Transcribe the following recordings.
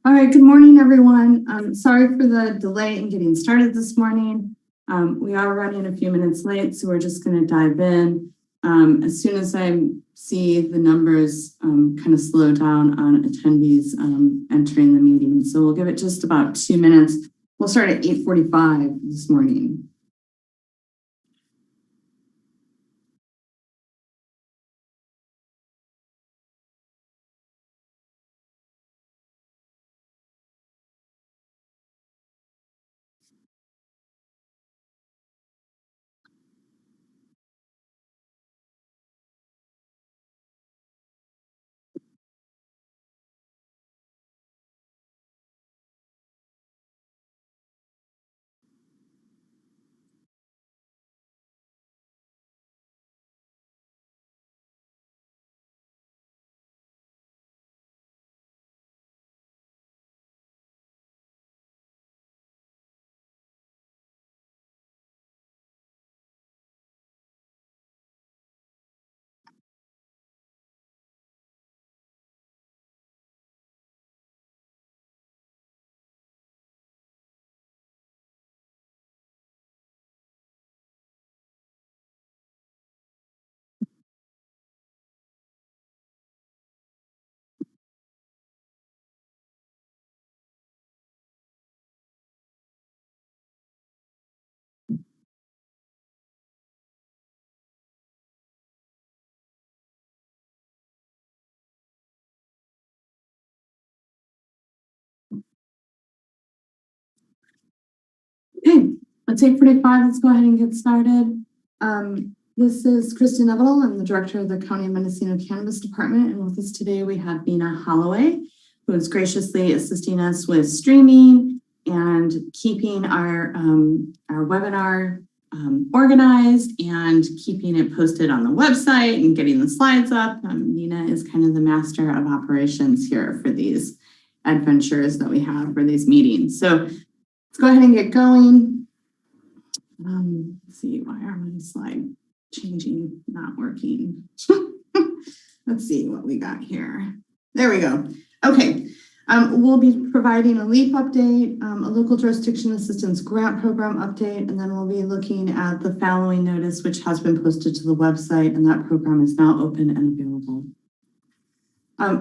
All right, good morning, everyone. Sorry for the delay in getting started this morning. We are running a few minutes late, so we're just going to dive in. As soon as I see the numbers kind of slow down on attendees entering the meeting. So we'll give it just about 2 minutes. We'll start at 8:45 this morning. Okay, let's 8:45. Let's go ahead and get started. This is Kristen Neville. I'm the director of the County of Mendocino Cannabis Department, and with us today we have Nina Holloway, who is graciously assisting us with streaming and keeping our webinar organized and keeping it posted on the website and getting the slides up. Nina is kind of the master of operations here for these adventures that we have for these meetings. So let's go ahead and get going. Let's see, why are my slide changing, not working? Let's see what we got here. There we go. Okay, we'll be providing a LEAP update, a local jurisdiction assistance grant program update, and then we'll be looking at the following notice, which has been posted to the website, and that program is now open and available.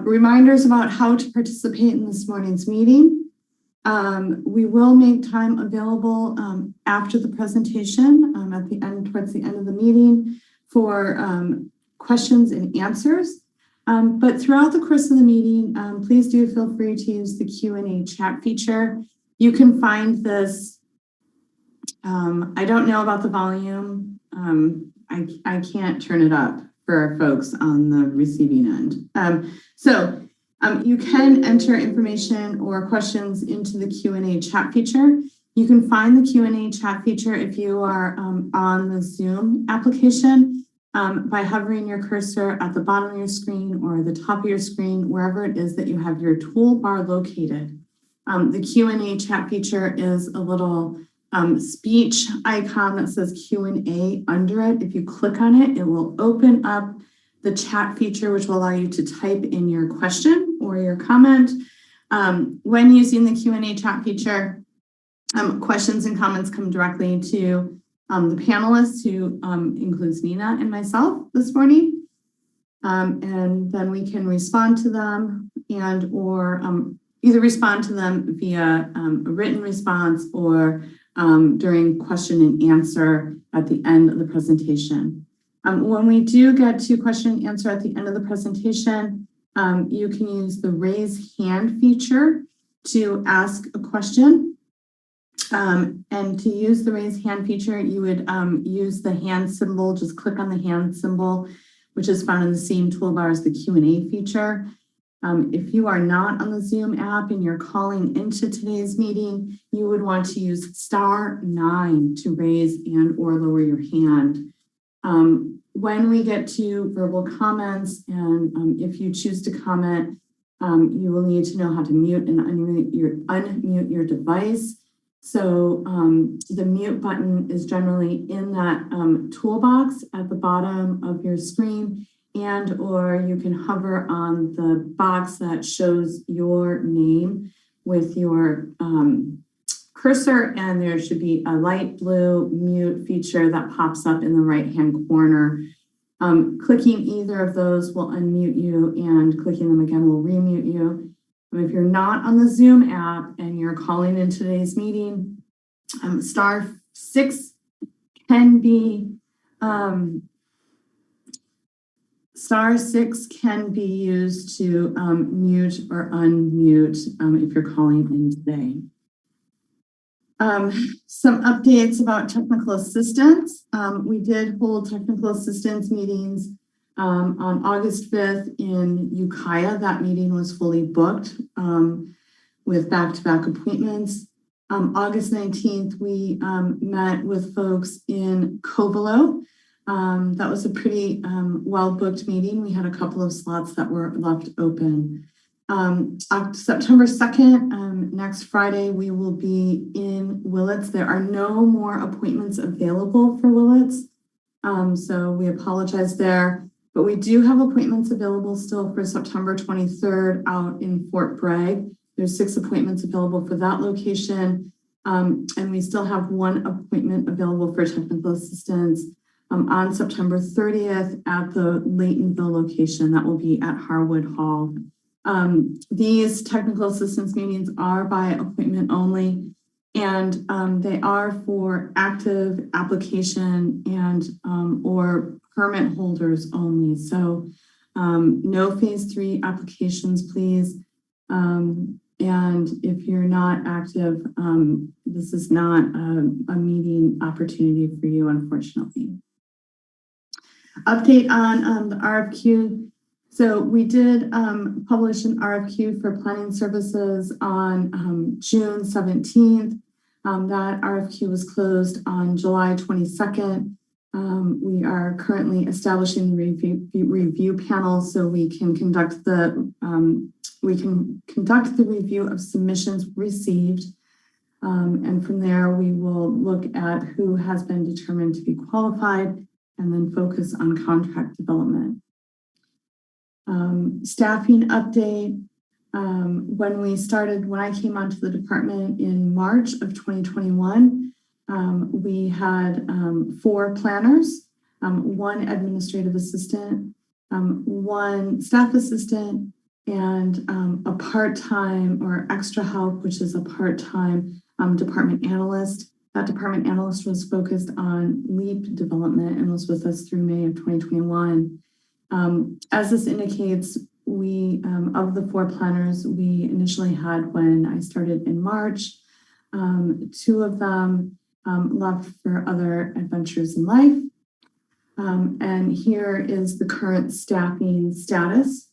Reminders about how to participate in this morning's meeting. We will make time available after the presentation at the end, towards the end of the meeting, for questions and answers. But throughout the course of the meeting, please do feel free to use the Q&A chat feature. You can find this. I don't know about the volume. I can't turn it up for folks on the receiving end. You can enter information or questions into the Q&A chat feature. You can find the Q&A chat feature if you are on the Zoom application by hovering your cursor at the bottom of your screen or the top of your screen, wherever it is that you have your toolbar located. The Q&A chat feature is a little speech icon that says Q&A under it. If you click on it, it will open up the chat feature, which will allow you to type in your question or your comment. When using the Q&A chat feature, questions and comments come directly to the panelists, who includes Nina and myself this morning. And then we can respond to them and or either respond to them via a written response or during question and answer at the end of the presentation. When we do get to question and answer at the end of the presentation, you can use the raise hand feature to ask a question. And to use the raise hand feature, you would use the hand symbol, just click on the hand symbol, which is found in the same toolbar as the Q&A feature. If you are not on the Zoom app and you're calling into today's meeting, you would want to use *9 to raise and or lower your hand. When we get to verbal comments, and if you choose to comment, you will need to know how to mute and unmute your device. So the mute button is generally in that toolbox at the bottom of your screen, and or you can hover on the box that shows your name with your cursor, and there should be a light blue mute feature that pops up in the right-hand corner. Clicking either of those will unmute you, and clicking them again will remute you. If you're not on the Zoom app and you're calling in today's meeting, *6 can be *6 can be used to mute or unmute if you're calling in today. Some updates about technical assistance. We did hold technical assistance meetings on August 5th in Ukiah. That meeting was fully booked with back-to-back appointments. August 19th, we met with folks in Covelo. That was a pretty well-booked meeting. We had a couple of slots that were left open. September 2nd, next Friday, we will be in Willits. There are no more appointments available for Willits, so we apologize there. But we do have appointments available still for September 23rd out in Fort Bragg. There's 6 appointments available for that location, and we still have 1 appointment available for technical assistance on September 30th at the Laytonville location. That will be at Harwood Hall. These technical assistance meetings are by appointment only, and they are for active application and or permit holders only. So no phase 3 applications, please. And if you're not active, this is not a meeting opportunity for you, unfortunately. Update on the RFQ. So we did publish an RFQ for planning services on June 17th. That RFQ was closed on July 22nd. We are currently establishing the review panel so we can conduct the review of submissions received. And from there, we will look at who has been determined to be qualified and then focus on contract development. Staffing update. When I came onto the department in March of 2021, we had 4 planners, 1 administrative assistant, 1 staff assistant, and a part-time or extra help, which is a part-time department analyst. That department analyst was focused on LEAP development and was with us through May of 2021. As this indicates, we of the 4 planners we initially had when I started in March, 2 of them left for other adventures in life. And here is the current staffing status.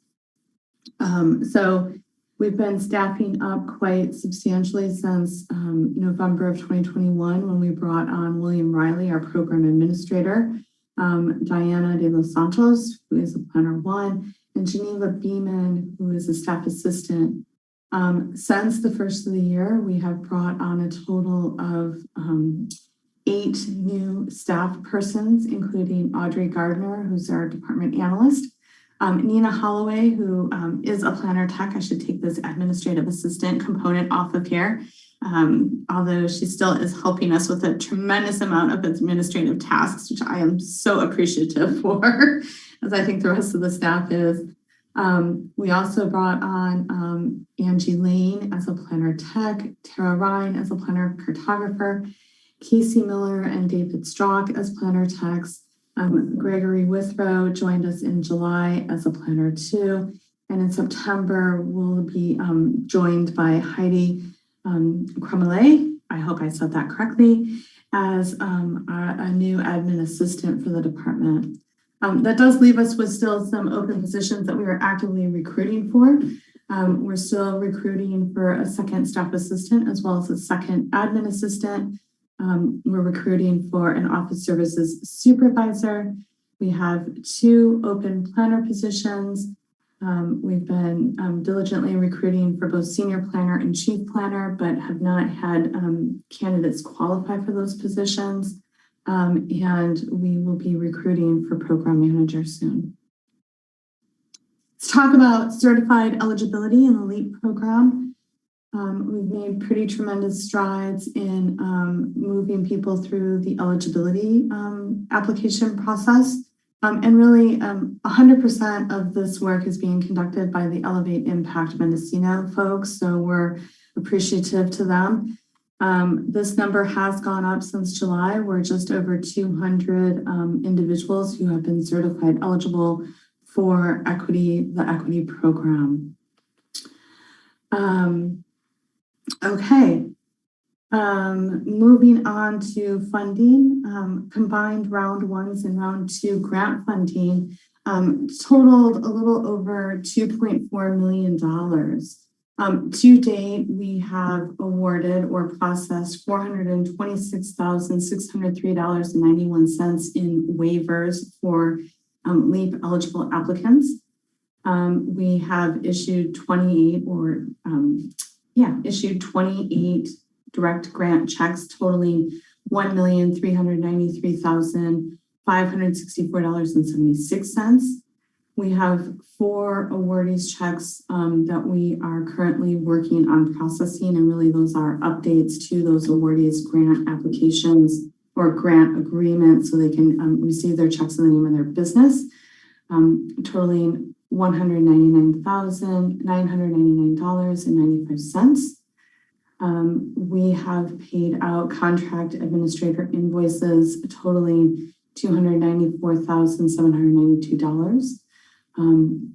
So we've been staffing up quite substantially since November of 2021 when we brought on William Riley, our program administrator, Diana de los Santos, who is a planner 1, and Geneva Beeman, who is a staff assistant. Since the first of the year, we have brought on a total of 8 new staff persons, including Audrey Gardner, who's our department analyst, Nina Holloway, who is a planner tech. I should take this administrative assistant component off of here, although she still is helping us with a tremendous amount of administrative tasks, which I am so appreciative for, as I think the rest of the staff is. We also brought on Angie Lane as a planner tech, Tara Ryan as a planner cartographer, Casey Miller and David Strock as planner techs. Gregory Withrow joined us in July as a planner 2. And in September, we'll be joined by Heidi Cremele, I hope I said that correctly, as a new admin assistant for the department. That does leave us with still some open positions that we are actively recruiting for. We're still recruiting for a 2nd staff assistant as well as a 2nd admin assistant. We're recruiting for an office services supervisor. We have 2 open planner positions. We've been diligently recruiting for both senior planner and chief planner, but have not had candidates qualify for those positions. And we will be recruiting for program manager soon. Let's talk about certified eligibility in the LEAP program. We've made pretty tremendous strides in moving people through the eligibility application process. And really, 100% of this work is being conducted by the Elevate Impact Mendocino folks, so we're appreciative to them. This number has gone up since July. We're just over 200 individuals who have been certified eligible for the equity program. Okay. Moving on to funding, combined round 1s and round 2 grant funding totaled a little over $2.4 million. To date, we have awarded or processed $426,603.91 in waivers for LEAP eligible applicants. We have issued 28 direct grant checks totaling $1,393,564.76. We have 4 awardees checks that we are currently working on processing, and really those are updates to those awardees grant applications or grant agreements so they can receive their checks in the name of their business, totaling $199,999.95. We have paid out contract administrator invoices totaling $294,792.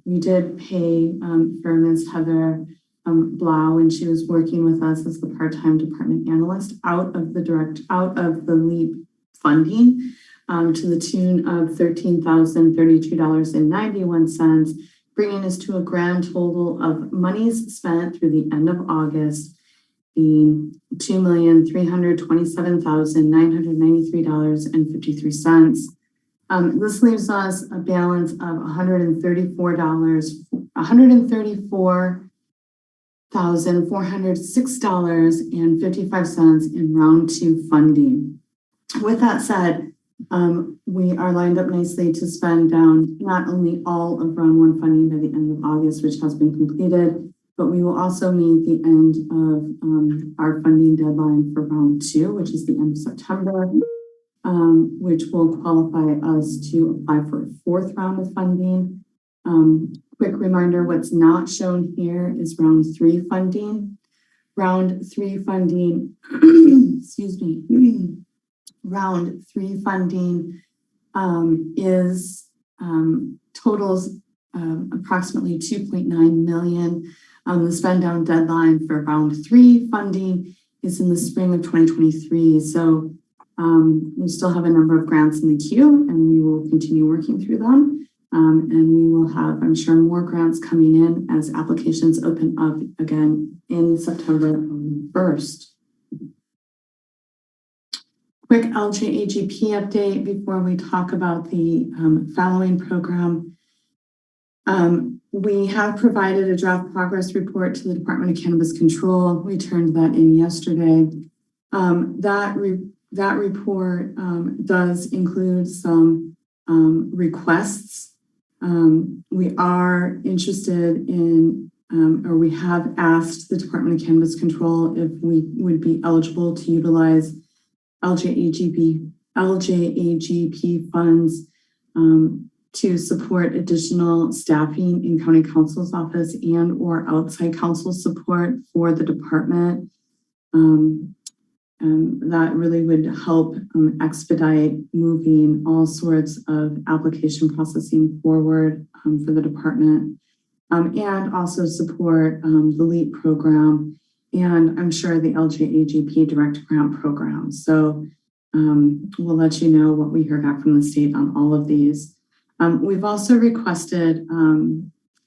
We did pay for Ms. Heather Blau, and she was working with us as the part-time department analyst out of the LEAP funding to the tune of $13,032.91, bringing us to a grand total of monies spent through the end of August being $2,327,993.53. This leaves us a balance of $134,406.55 in round 2 funding. With that said, we are lined up nicely to spend down not only all of round 1 funding by the end of August, which has been completed, but we will also meet the end of our funding deadline for round 2, which is the end of September, which will qualify us to apply for a 4th round of funding. Quick reminder, what's not shown here is round 3 funding. Round 3 funding, excuse me, round 3 funding totals approximately $2.9 million. The spend down deadline for round 3 funding is in the spring of 2023. So we still have a number of grants in the queue, and we will continue working through them. And we will have, I'm sure, more grants coming in as applications open up again in September 1st. Quick LJAGP update before we talk about the following program. We have provided a draft progress report to the Department of Cannabis Control. We turned that in yesterday. That report does include some requests. We are interested in, or we have asked the Department of Cannabis Control if we would be eligible to utilize LJAGP funds to support additional staffing in county counsel's office and or outside counsel support for the department. That really would help expedite moving all sorts of application processing forward for the department, and also support the LEAP program, and I'm sure the LJAGP direct grant program. So we'll let you know what we hear back from the state on all of these. We've also requested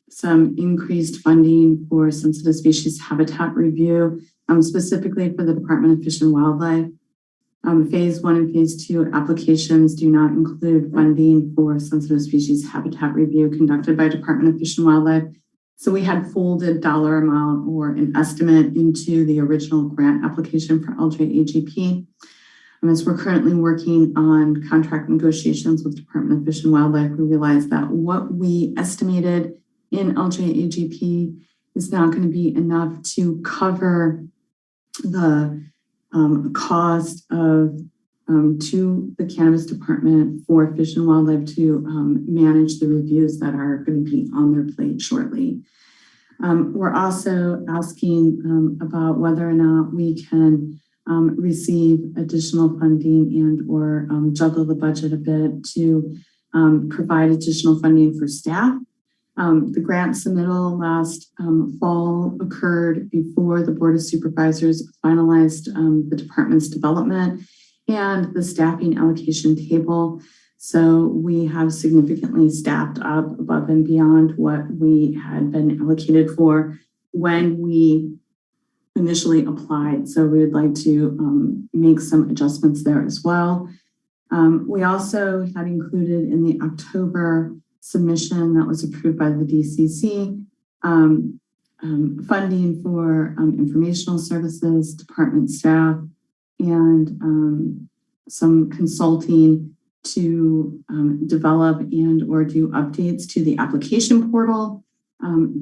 some increased funding for sensitive species habitat review, specifically for the Department of Fish and Wildlife. Phase 1 and Phase 2 applications do not include funding for sensitive species habitat review conducted by Department of Fish and Wildlife. So we had folded dollar amount or an estimate into the original grant application for LJAGP. As we're currently working on contract negotiations with Department of Fish and Wildlife, we realized that what we estimated in LJAGP is not going to be enough to cover the cost of to the cannabis department for Fish and Wildlife to manage the reviews that are going to be on their plate shortly. We're also asking about whether or not we can receive additional funding and or juggle the budget a bit to provide additional funding for staff. The grant submittal last fall occurred before the Board of Supervisors finalized the department's development and the staffing allocation table. So we have significantly staffed up above and beyond what we had been allocated for when we initially applied. So we would like to make some adjustments there as well. We also had included in the October submission that was approved by the DCC funding for informational services, department staff, and some consulting to develop and or do updates to the application portal,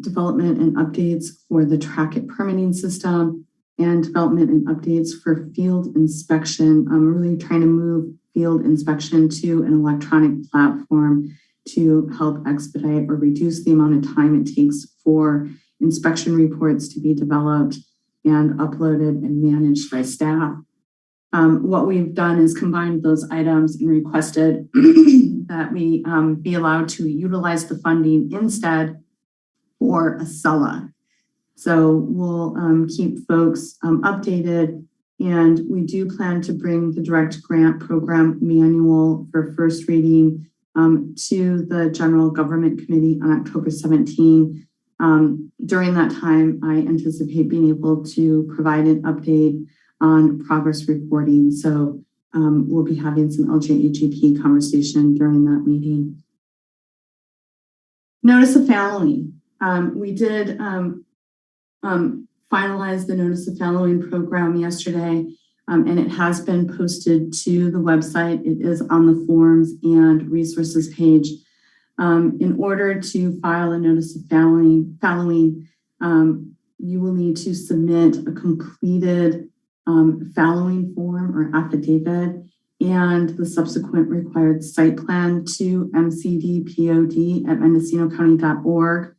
development and updates for the Track It permitting system, and development and updates for field inspection. I'm really trying to move field inspection to an electronic platform to help expedite or reduce the amount of time it takes for inspection reports to be developed and uploaded and managed by staff. What we've done is combined those items and requested that we be allowed to utilize the funding instead for a SELA. So we'll keep folks updated, and we do plan to bring the direct grant program manual for first reading to the General Government Committee on October 17. During that time, I anticipate being able to provide an update on progress reporting. So we'll be having some LJAGP conversation during that meeting. Notice of fallowing. We did finalize the notice of fallowing program yesterday, and it has been posted to the website. It is on the forms and resources page. In order to file a notice of fallowing, you will need to submit a completed fallowing form or affidavit and the subsequent required site plan to mcdpod@mendocinocounty.org.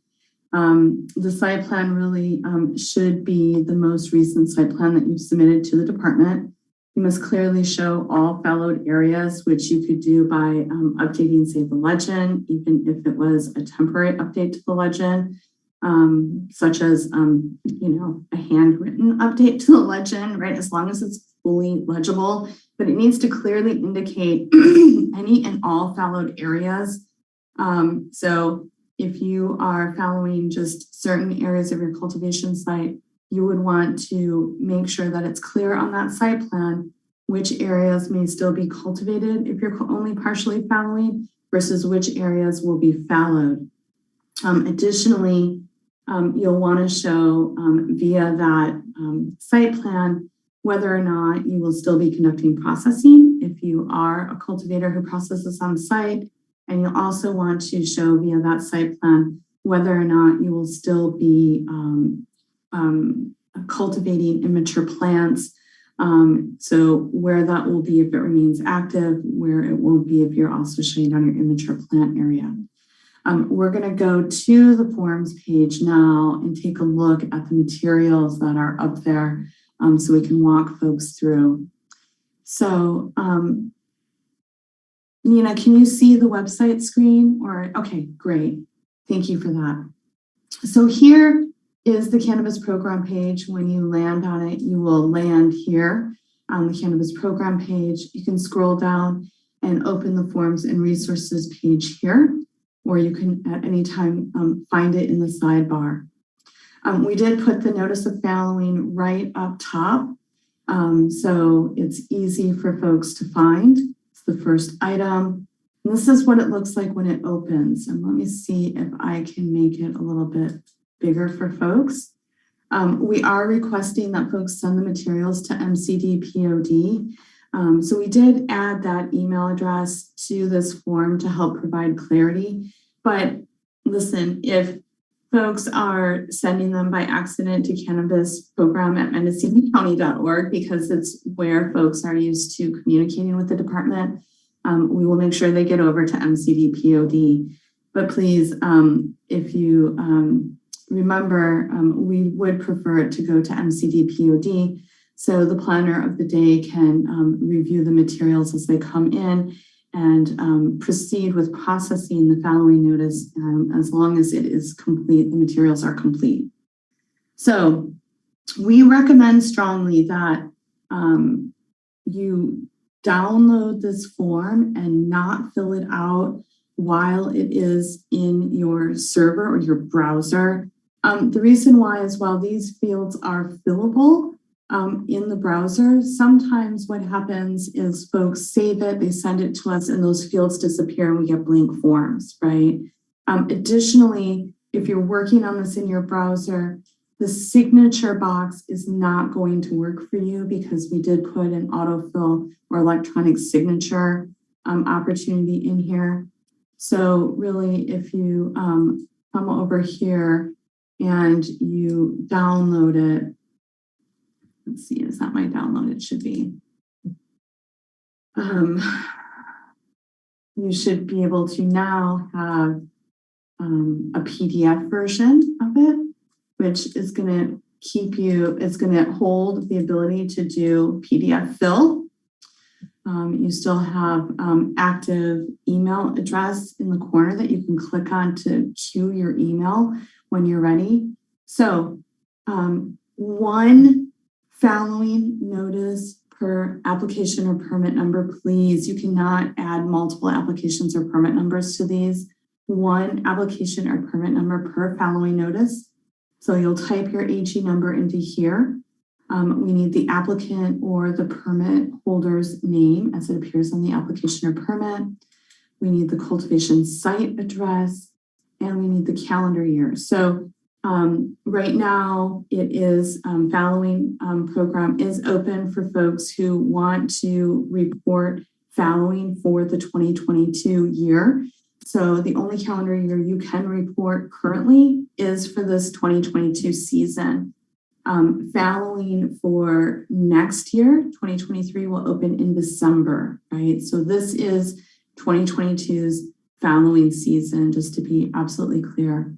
The site plan really should be the most recent site plan that you've submitted to the department. You must clearly show all fallowed areas, which you could do by updating, say, the legend, even if it was a temporary update to the legend, such as, a handwritten update to the legend, right? As long as it's fully legible, but it needs to clearly indicate any and all fallowed areas. So if you are fallowing just certain areas of your cultivation site, you would want to make sure that it's clear on that site plan which areas may still be cultivated if you're only partially fallowing versus which areas will be fallowed. Additionally, you'll want to show via that site plan whether or not you will still be conducting processing if you are a cultivator who processes on site. And you'll also want to show via that site plan whether or not you will still be cultivating immature plants. So where that will be if it remains active, where it will be if you're also shutting down your immature plant area. We're going to go to the forms page now and take a look at the materials that are up there so we can walk folks through. So, Nina, can you see the website screen? Or okay, great. Thank you for that. So here is the cannabis program page. When you land on it, you will land here on the cannabis program page. You can scroll down and open the forms and resources page here, or you can at any time find it in the sidebar. We did put the notice of fallowing right up top, so it's easy for folks to find. It's the first item. And this is what it looks like when it opens. And let me see if I can make it a little bit bigger for folks. We are requesting that folks send the materials to MCD POD. So we did add that email address to this form to help provide clarity. But listen, if folks are sending them by accident to cannabisprogram@mendocicounty.org because it's where folks are used to communicating with the department. We will make sure they get over to MCD POD. But please, if you remember, we would prefer it to go to MCD POD so the planner of the day can review the materials as they come in and proceed with processing the following notice as long as it is complete, the materials are complete. So we recommend strongly that you download this form and not fill it out while it is in your server or your browser. The reason why is while these fields are fillable, in the browser, sometimes what happens is folks save it, they send it to us, and those fields disappear and we get blank forms, right? Additionally, if you're working on this in your browser, the signature box is not going to work for you because we did put an autofill or electronic signature opportunity in here. So really, if you come over here and you download it, let's see, is that my download? It should be. You should be able to now have a PDF version of it, which is going to keep you, it's going to hold the ability to do PDF fill. You still have active email address in the corner that you can click on to queue your email when you're ready. So one following notice per application or permit number, please. You cannot add multiple applications or permit numbers to these. One application or permit number per following notice. So you'll type your AG number into here. We need the applicant or the permit holder's name as it appears on the application or permit. We need the cultivation site address, and we need the calendar year. So right now it is following program is open for folks who want to report following for the 2022 year. So the only calendar year you can report currently is for this 2022 season. Following for next year, 2023 will open in December, right? So this is 2022's following season, just to be absolutely clear.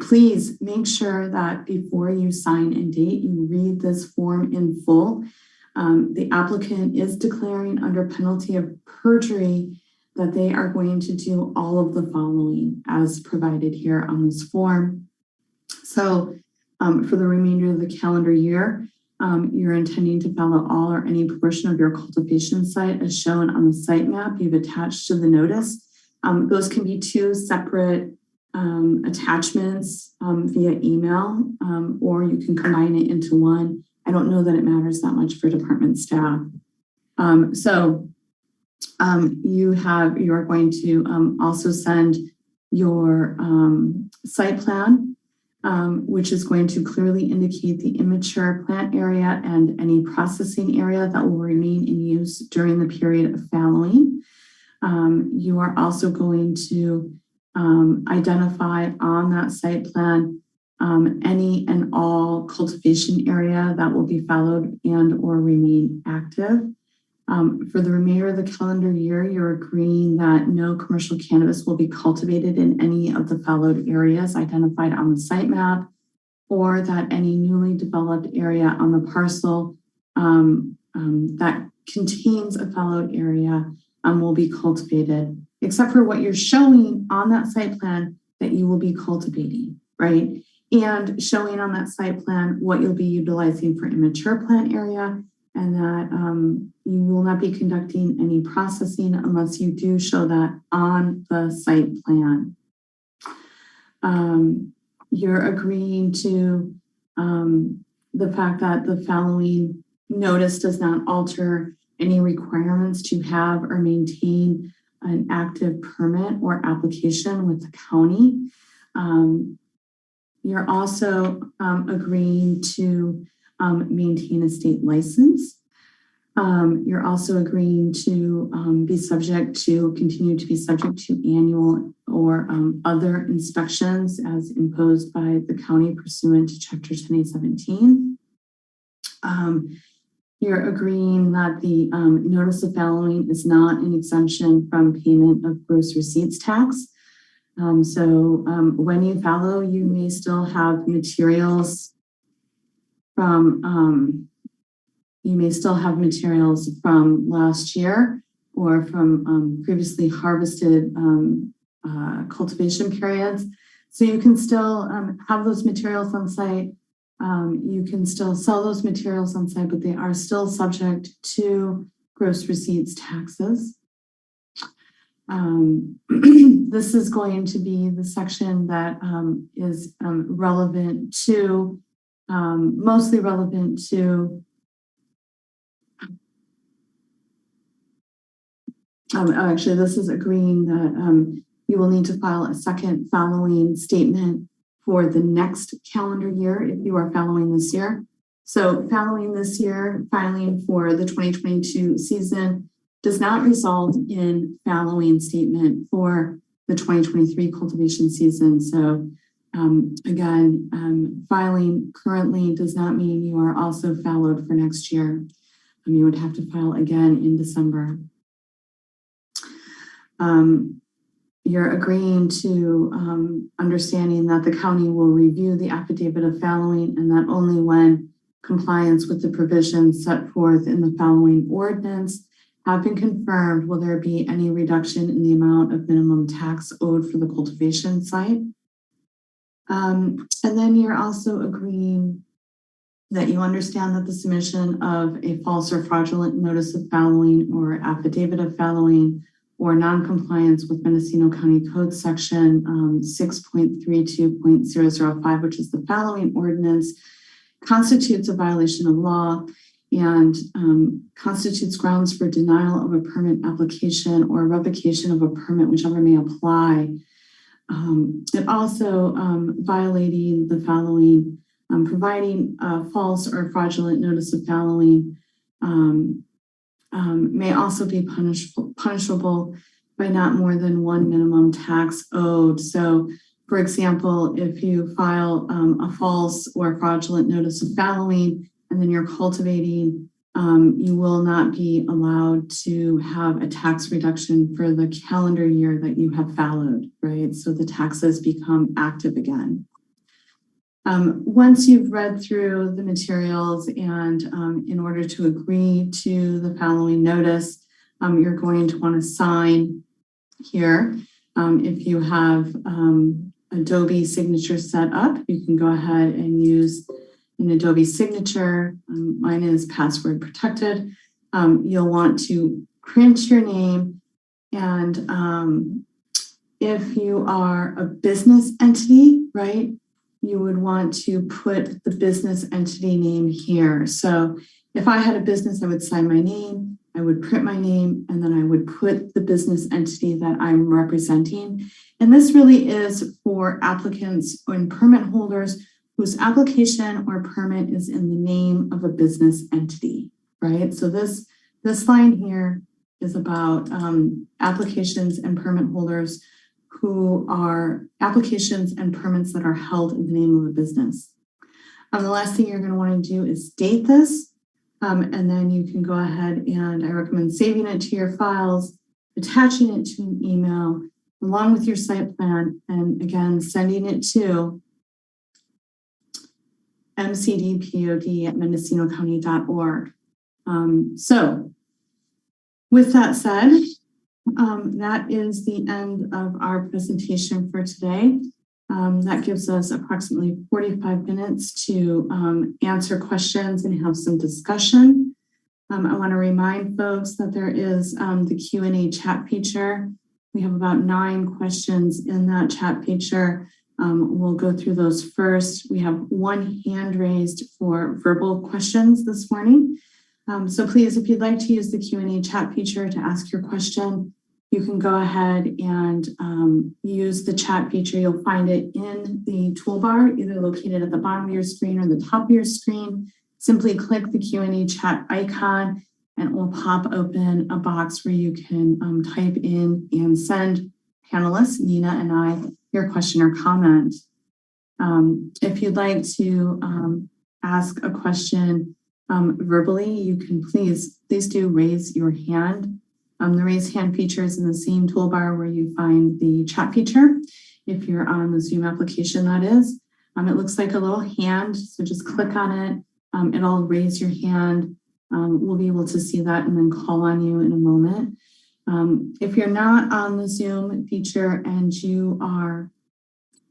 Please make sure that before you sign and date, you read this form in full. The applicant is declaring under penalty of perjury that they are going to do all of the following as provided here on this form. So for the remainder of the calendar year, you're intending to follow all or any portion of your cultivation site as shown on the site map you've attached to the notice. Those can be two separate attachments via email, or you can combine it into one. I don't know that it matters that much for department staff. You are going to also send your site plan, which is going to clearly indicate the immature plant area and any processing area that will remain in use during the period of fallowing. You are also going to identify on that site plan any and all cultivation area that will be followed and or remain active. For the remainder of the calendar year, you're agreeing that no commercial cannabis will be cultivated in any of the followed areas identified on the site map, or that any newly developed area on the parcel that contains a followed area will be cultivated, except for what you're showing on that site plan that you will be cultivating, right? And showing on that site plan what you'll be utilizing for immature plant area, and that you will not be conducting any processing unless you do show that on the site plan. You're agreeing to the fact that the following notice does not alter any requirements to have or maintain an active permit or application with the county. You're also agreeing to maintain a state license. You're also agreeing to continue to be subject to annual or other inspections as imposed by the county pursuant to Chapter 10A17. You're agreeing that the notice of fallowing is not an exemption from payment of gross receipts tax. When you fallow, you may still have materials from last year or from previously harvested cultivation periods. So you can still have those materials on site. You can still sell those materials on site, but they are still subject to gross receipts taxes. This is going to be the section that is relevant to, mostly relevant to actually, this is agreeing that you will need to file a second fallowing statement for the next calendar year if you are fallowing this year. So fallowing this year, filing for the 2022 season does not result in fallowing statement for the 2023 cultivation season. So filing currently does not mean you are also fallowed for next year. You would have to file again in December. You're agreeing to understanding that the county will review the affidavit of fallowing and that only when compliance with the provisions set forth in the following ordinance have been confirmed will there be any reduction in the amount of minimum tax owed for the cultivation site. And then you're also agreeing that you understand that the submission of a false or fraudulent notice of fallowing or affidavit of fallowing or non-compliance with Mendocino County Code Section 6.32.005, which is the fallowing ordinance, constitutes a violation of law and constitutes grounds for denial of a permit application or revocation of a permit, whichever may apply. It also violating the fallowing, providing a false or fraudulent notice of fallowing may also be punishable by not more than one minimum tax owed. So, for example, if you file a false or fraudulent notice of fallowing and then you're cultivating, you will not be allowed to have a tax reduction for the calendar year that you have fallowed, right? So the taxes become active again. Once you've read through the materials and in order to agree to the following notice, you're going to want to sign here. If you have Adobe signature set up, you can go ahead and use an Adobe signature. Mine is password protected. You'll want to print your name, and if you are a business entity, right, you would want to put the business entity name here. So if I had a business, I would sign my name, I would print my name, and then I would put the business entity that I'm representing. And this really is for applicants and permit holders whose application or permit is in the name of a business entity, right? So this line here is about applications and permit holders who are applications and permits that are held in the name of a business. The last thing you're going to want to do is date this, and then you can go ahead and I recommend saving it to your files, attaching it to an email along with your site plan, and again, sending it to mcdpod@mendocinocounty.org. So with that said, that is the end of our presentation for today. That gives us approximately 45 minutes to answer questions and have some discussion. I want to remind folks that there is the Q&A chat feature. We have about 9 questions in that chat feature. We'll go through those first. We have 1 hand raised for verbal questions this morning. So please, if you'd like to use the Q&A chat feature to ask your question, you can go ahead and use the chat feature. You'll find it in the toolbar, either located at the bottom of your screen or the top of your screen. Simply click the Q&A chat icon and it will pop open a box where you can type in and send panelists, Nina and I, your question or comment. If you'd like to ask a question verbally, you can please do raise your hand. The raise hand feature is in the same toolbar where you find the chat feature. If you're on the Zoom application, that is. It looks like a little hand, so just click on it. It'll raise your hand. We'll be able to see that and then call on you in a moment. If you're not on the Zoom feature and you are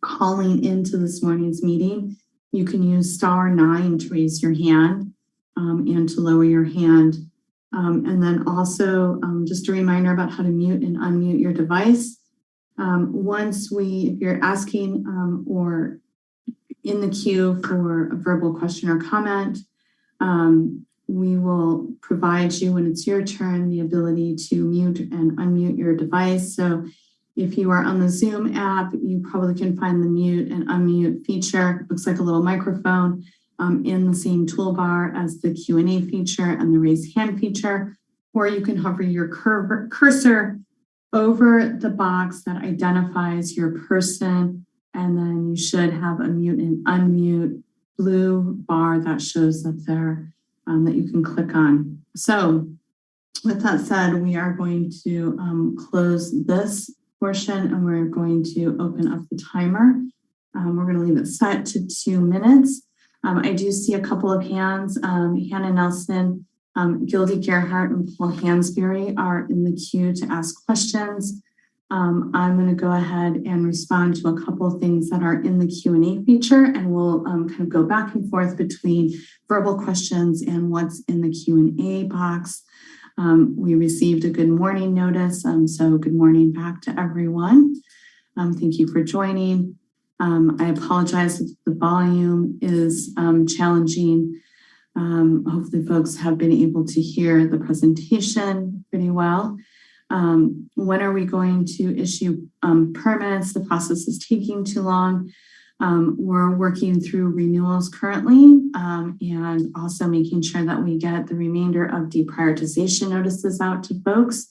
calling into this morning's meeting, you can use *9 to raise your hand and to lower your hand. And then also just a reminder about how to mute and unmute your device. If you're asking or in the queue for a verbal question or comment, we will provide you, when it's your turn, the ability to mute and unmute your device. So if you are on the Zoom app, you probably can find the mute and unmute feature. It looks like a little microphone in the same toolbar as the Q&A feature and the raise hand feature, or you can hover your cursor over the box that identifies your person, and then you should have a mute and unmute blue bar that shows up there that you can click on. So with that said, we are going to close this portion and we're going to open up the timer. We're going to leave it set to 2 minutes. I do see a couple of hands. Hannah Nelson, Gildy Gerhardt, and Paul Hansberry are in the queue to ask questions. I'm going to go ahead and respond to a couple of things that are in the Q&A feature, and we'll kind of go back and forth between verbal questions and what's in the Q&A box. We received a good morning notice, so good morning back to everyone. Thank you for joining. I apologize if the volume is challenging. Hopefully folks have been able to hear the presentation pretty well. When are we going to issue permits? The process is taking too long. We're working through renewals currently and also making sure that we get the remainder of deprioritization notices out to folks.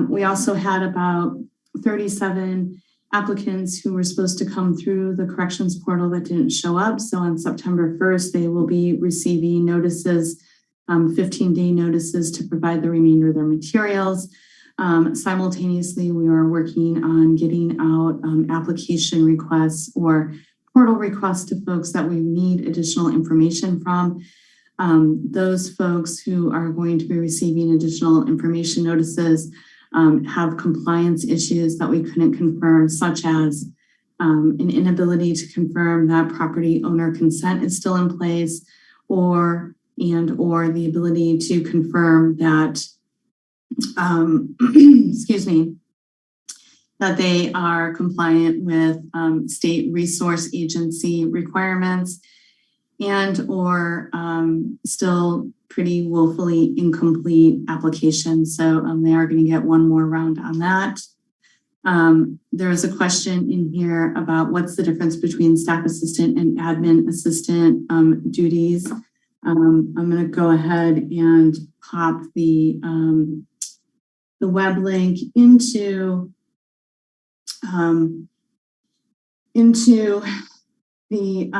We also had about 37 applicants who were supposed to come through the corrections portal that didn't show up. So on September 1st, they will be receiving notices, 15-day notices to provide the remainder of their materials. Simultaneously, we are working on getting out application requests or portal requests to folks that we need additional information from. Those folks who are going to be receiving additional information notices have compliance issues that we couldn't confirm, such as an inability to confirm that property owner consent is still in place, or the ability to confirm that that they are compliant with state resource agency requirements, or still pretty woefully incomplete applications. So they are going to get one more round on that. There is a question in here about what's the difference between staff assistant and admin assistant duties. I'm going to go ahead and pop the web link into the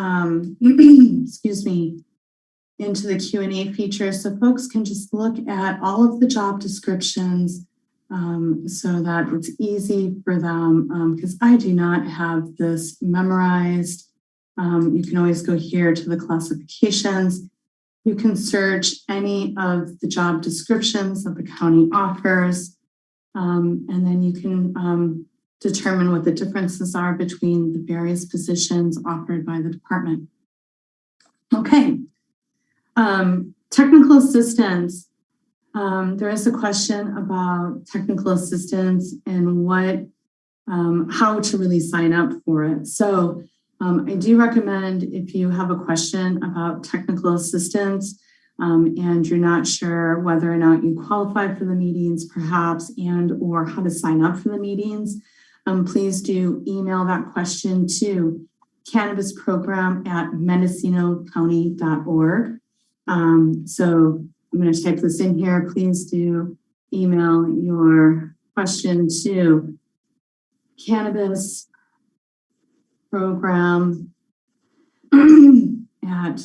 excuse me, into the Q&A feature, so folks can just look at all of the job descriptions so that it's easy for them, because I do not have this memorized. You can always go here to the classifications. You can search any of the job descriptions that the county offers, and then you can determine what the differences are between the various positions offered by the department. Okay. Technical assistance. There is a question about technical assistance and how to really sign up for it. So I do recommend, if you have a question about technical assistance and you're not sure whether or not you qualify for the meetings, perhaps, or how to sign up for the meetings, please do email that question to cannabisprogram@mendocinocounty.org. So I'm going to type this in here. Please do email your question to cannabis program at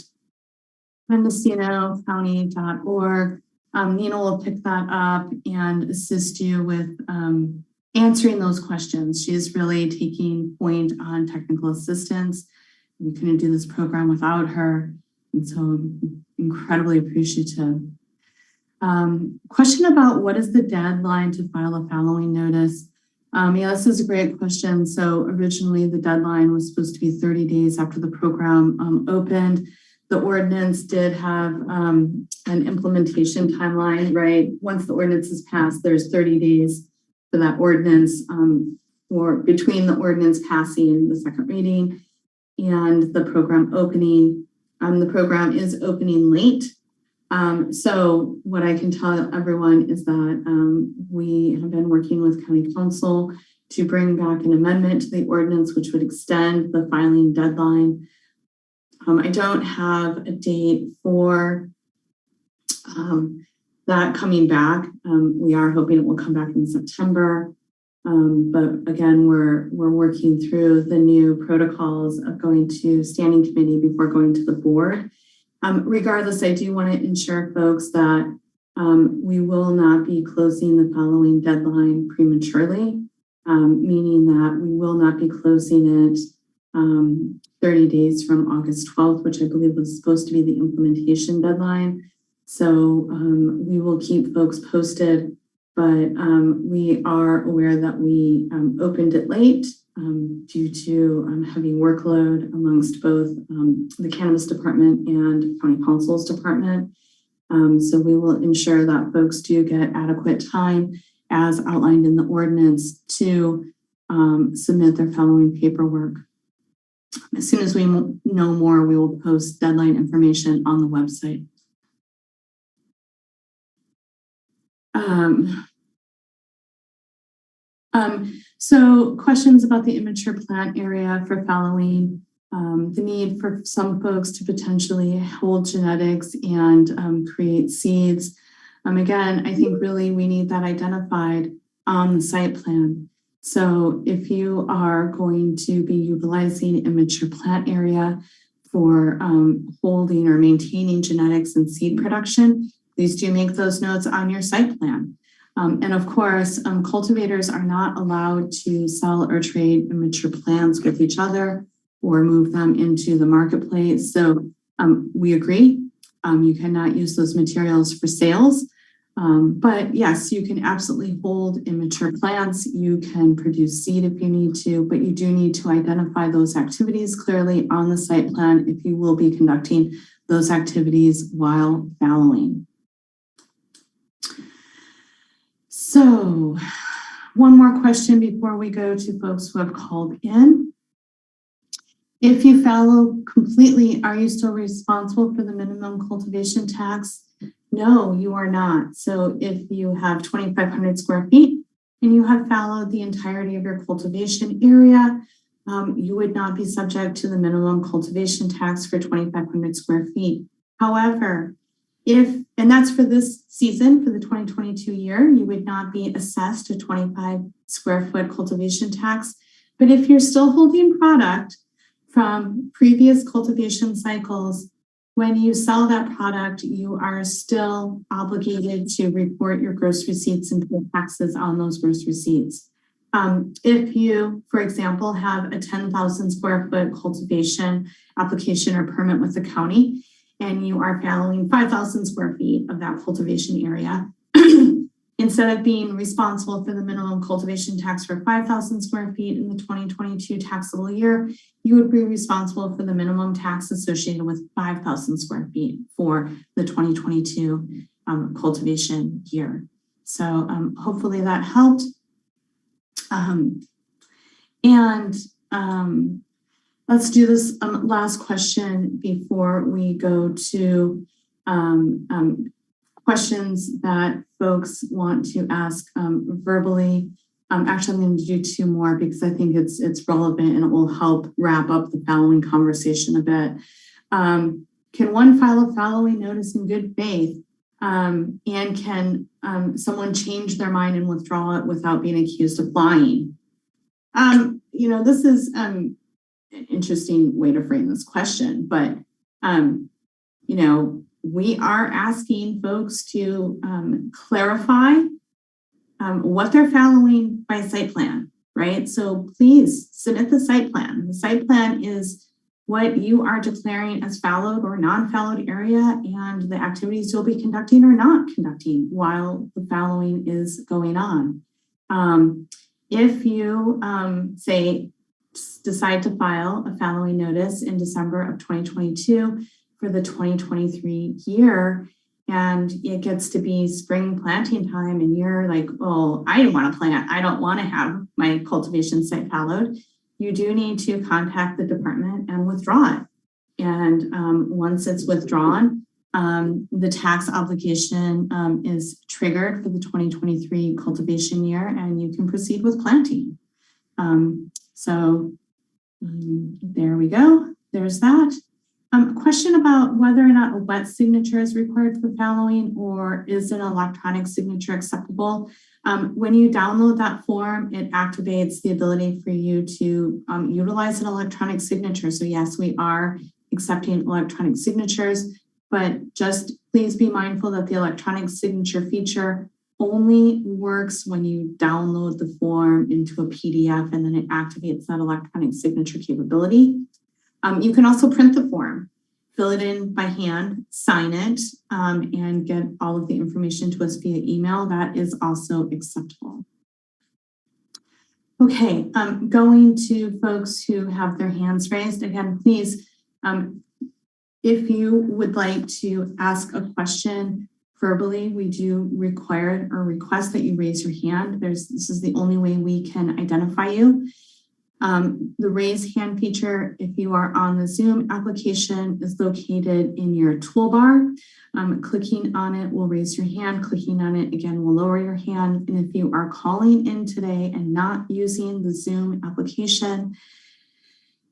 mendocinocounty.org. Nina will pick that up and assist you with answering those questions. She is really taking point on technical assistance. We couldn't do this program without her, and so I'm incredibly appreciative. Question about what is the deadline to file a following notice? Yeah, this is a great question. So originally the deadline was supposed to be 30 days after the program opened. The ordinance did have an implementation timeline, right? Once the ordinance is passed, there's 30 days for that ordinance or between the ordinance passing the second reading and the program opening. The program is opening late. So what I can tell everyone is that we have been working with County Council to bring back an amendment to the ordinance, which would extend the filing deadline. I don't have a date for that coming back. We are hoping it will come back in September. But again, we're working through the new protocols of going to standing committee before going to the board. Regardless, I do want to ensure folks that we will not be closing the following deadline prematurely, meaning that we will not be closing it 30 days from August 12th, which I believe was supposed to be the implementation deadline. So we will keep folks posted, but we are aware that we opened it late due to heavy workload amongst both the Cannabis Department and County Council's department. So we will ensure that folks do get adequate time as outlined in the ordinance to submit their following paperwork. As soon as we know more, we will post deadline information on the website. So questions about the immature plant area for fallowing, the need for some folks to potentially hold genetics and create seeds. Again, I think really we need that identified on the site plan. So if you are going to be utilizing immature plant area for holding or maintaining genetics and seed production, please do make those notes on your site plan. And of course, cultivators are not allowed to sell or trade immature plants with each other or move them into the marketplace. So we agree, you cannot use those materials for sales. But yes, you can absolutely hold immature plants. You can produce seed if you need to, but you do need to identify those activities clearly on the site plan if you will be conducting those activities while fallowing. So one more question before we go to folks who have called in. If you fallow completely, are you still responsible for the minimum cultivation tax? No, you are not. So if you have 2,500 square feet and you have fallowed the entirety of your cultivation area, you would not be subject to the minimum cultivation tax for 2,500 square feet. However, and that's for this season, for the 2022 year, you would not be assessed a 25 square foot cultivation tax. But if you're still holding product from previous cultivation cycles, when you sell that product, you are still obligated to report your gross receipts and pay taxes on those gross receipts. If you, for example, have a 10,000 square foot cultivation application or permit with the county, and you are fallowing 5,000 square feet of that cultivation area, instead of being responsible for the minimum cultivation tax for 5,000 square feet in the 2022 taxable year, you would be responsible for the minimum tax associated with 5,000 square feet for the 2022 cultivation year. So hopefully that helped. Let's do this last question before we go to questions that folks want to ask verbally. Actually, I'm going to do two more because I think it's relevant and it will help wrap up the following conversation a bit. Can one file a following notice in good faith and can someone change their mind and withdraw it without being accused of lying? This is an interesting way to frame this question, but we are asking folks to clarify what they're following by site plan, right? So please submit the site plan. The site plan is what you are declaring as fallowed or non-fallowed area and the activities you'll be conducting or not conducting while the fallowing is going on. If you decide to file a fallowing notice in December of 2022 for the 2023 year, and it gets to be spring planting time and you're like, oh, I don't want to plant, I don't want to have my cultivation site fallowed, you do need to contact the department and withdraw it. And once it's withdrawn, the tax obligation is triggered for the 2023 cultivation year and you can proceed with planting. There we go. There's that. Question about whether or not a wet signature is required for fallowing or is an electronic signature acceptable? When you download that form, it activates the ability for you to utilize an electronic signature. So yes, we are accepting electronic signatures, but just please be mindful that the electronic signature feature only works when you download the form into a PDF and then it activates that electronic signature capability. You can also print the form, fill it in by hand, sign it, and get all of the information to us via email. That is also acceptable. Okay, going to folks who have their hands raised. Again, please, if you would like to ask a question verbally, we do require or request that you raise your hand. This is the only way we can identify you. The raise hand feature, if you are on the Zoom application, is located in your toolbar. Clicking on it will raise your hand. Clicking on it again will lower your hand. And if you are calling in today and not using the Zoom application,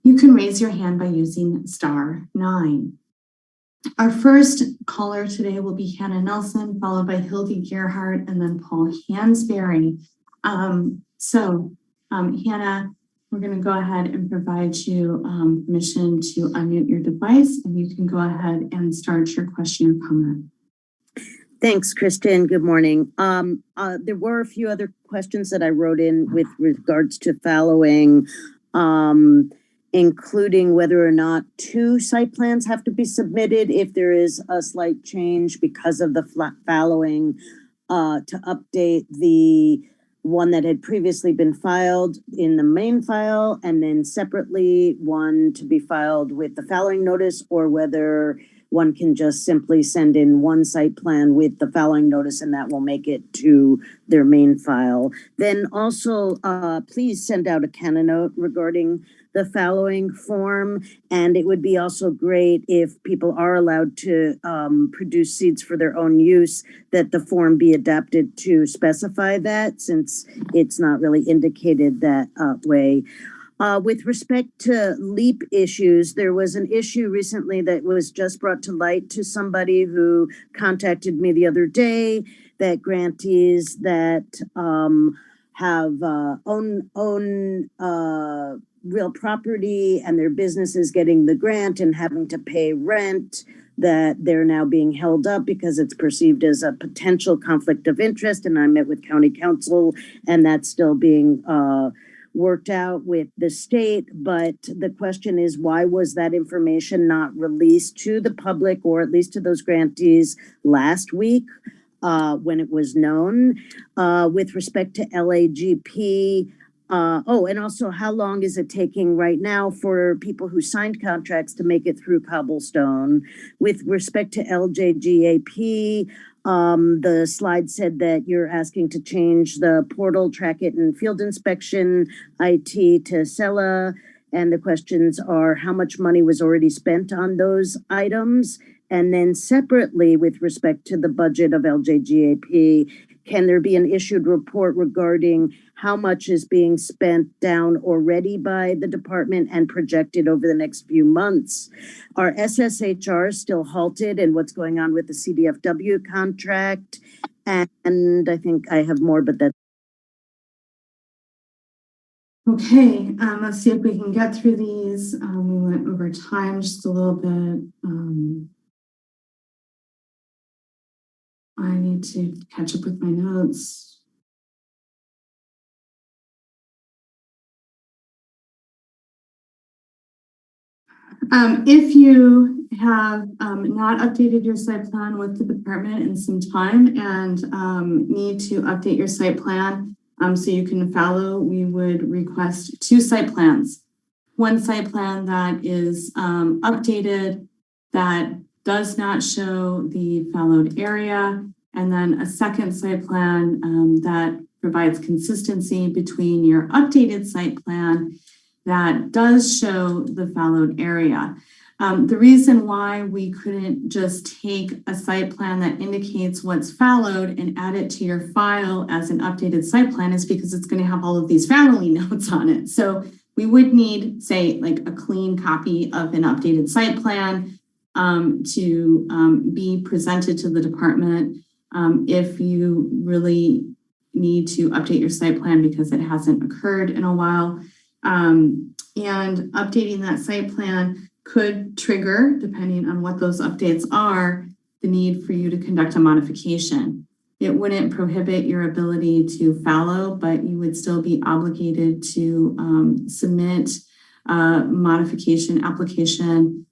you can raise your hand by using *9. Our first caller today will be Hannah Nelson, followed by Hildy Gerhardt, and then Paul Hansberry. Hannah, we're going to go ahead and provide you permission to unmute your device, and you can go ahead and start your question or comment. Thanks, Kristen. Good morning. There were a few other questions that I wrote in with regards to fallowing, including whether or not 2 site plans have to be submitted if there is a slight change because of the fallowing, to update the one that had previously been filed in the main file, and then separately one to be filed with the fallowing notice, or whether one can just simply send in one site plan with the fallowing notice and that will make it to their main file. Then also, please send out a canon note regarding the fallowing form. And it would be also great if people are allowed to produce seeds for their own use, that the form be adapted to specify that, since it's not really indicated that way. With respect to LEAP issues, there was an issue recently that was just brought to light to somebody who contacted me the other day, that grantees that have own real property and their business is getting the grant and having to pay rent, that they're now being held up because it's perceived as a potential conflict of interest. And I met with county council, and that's still being worked out with the state. But the question is, why was that information not released to the public, or at least to those grantees, last week when it was known? With respect to LAGP, and also, how long is it taking right now for people who signed contracts to make it through Cobblestone? With respect to LJGAP, the slide said that you're asking to change the portal, track it, and field inspection IT to Sella. And the questions are, how much money was already spent on those items? And then separately, with respect to the budget of LJGAP, can there be an issued report regarding how much is being spent down already by the department and projected over the next few months? Are SSHRs still halted, and what's going on with the CDFW contract? And I think I have more, but that's Okay, let's see if we can get through these. We went over time just a little bit. I need to catch up with my notes. If you have not updated your site plan with the department in some time and need to update your site plan so you can follow, we would request 2 site plans. One site plan that is updated, that does not show the fallowed area, and then a second site plan that provides consistency between your updated site plan that does show the fallowed area. The reason why we couldn't just take a site plan that indicates what's fallowed and add it to your file as an updated site plan is because it's going to have all of these fallowing notes on it. So we would need, say, like a clean copy of an updated site plan to be presented to the department if you really need to update your site plan because it hasn't occurred in a while. And updating that site plan could trigger, depending on what those updates are, the need for you to conduct a modification. It wouldn't prohibit your ability to fallow, but you would still be obligated to submit a modification application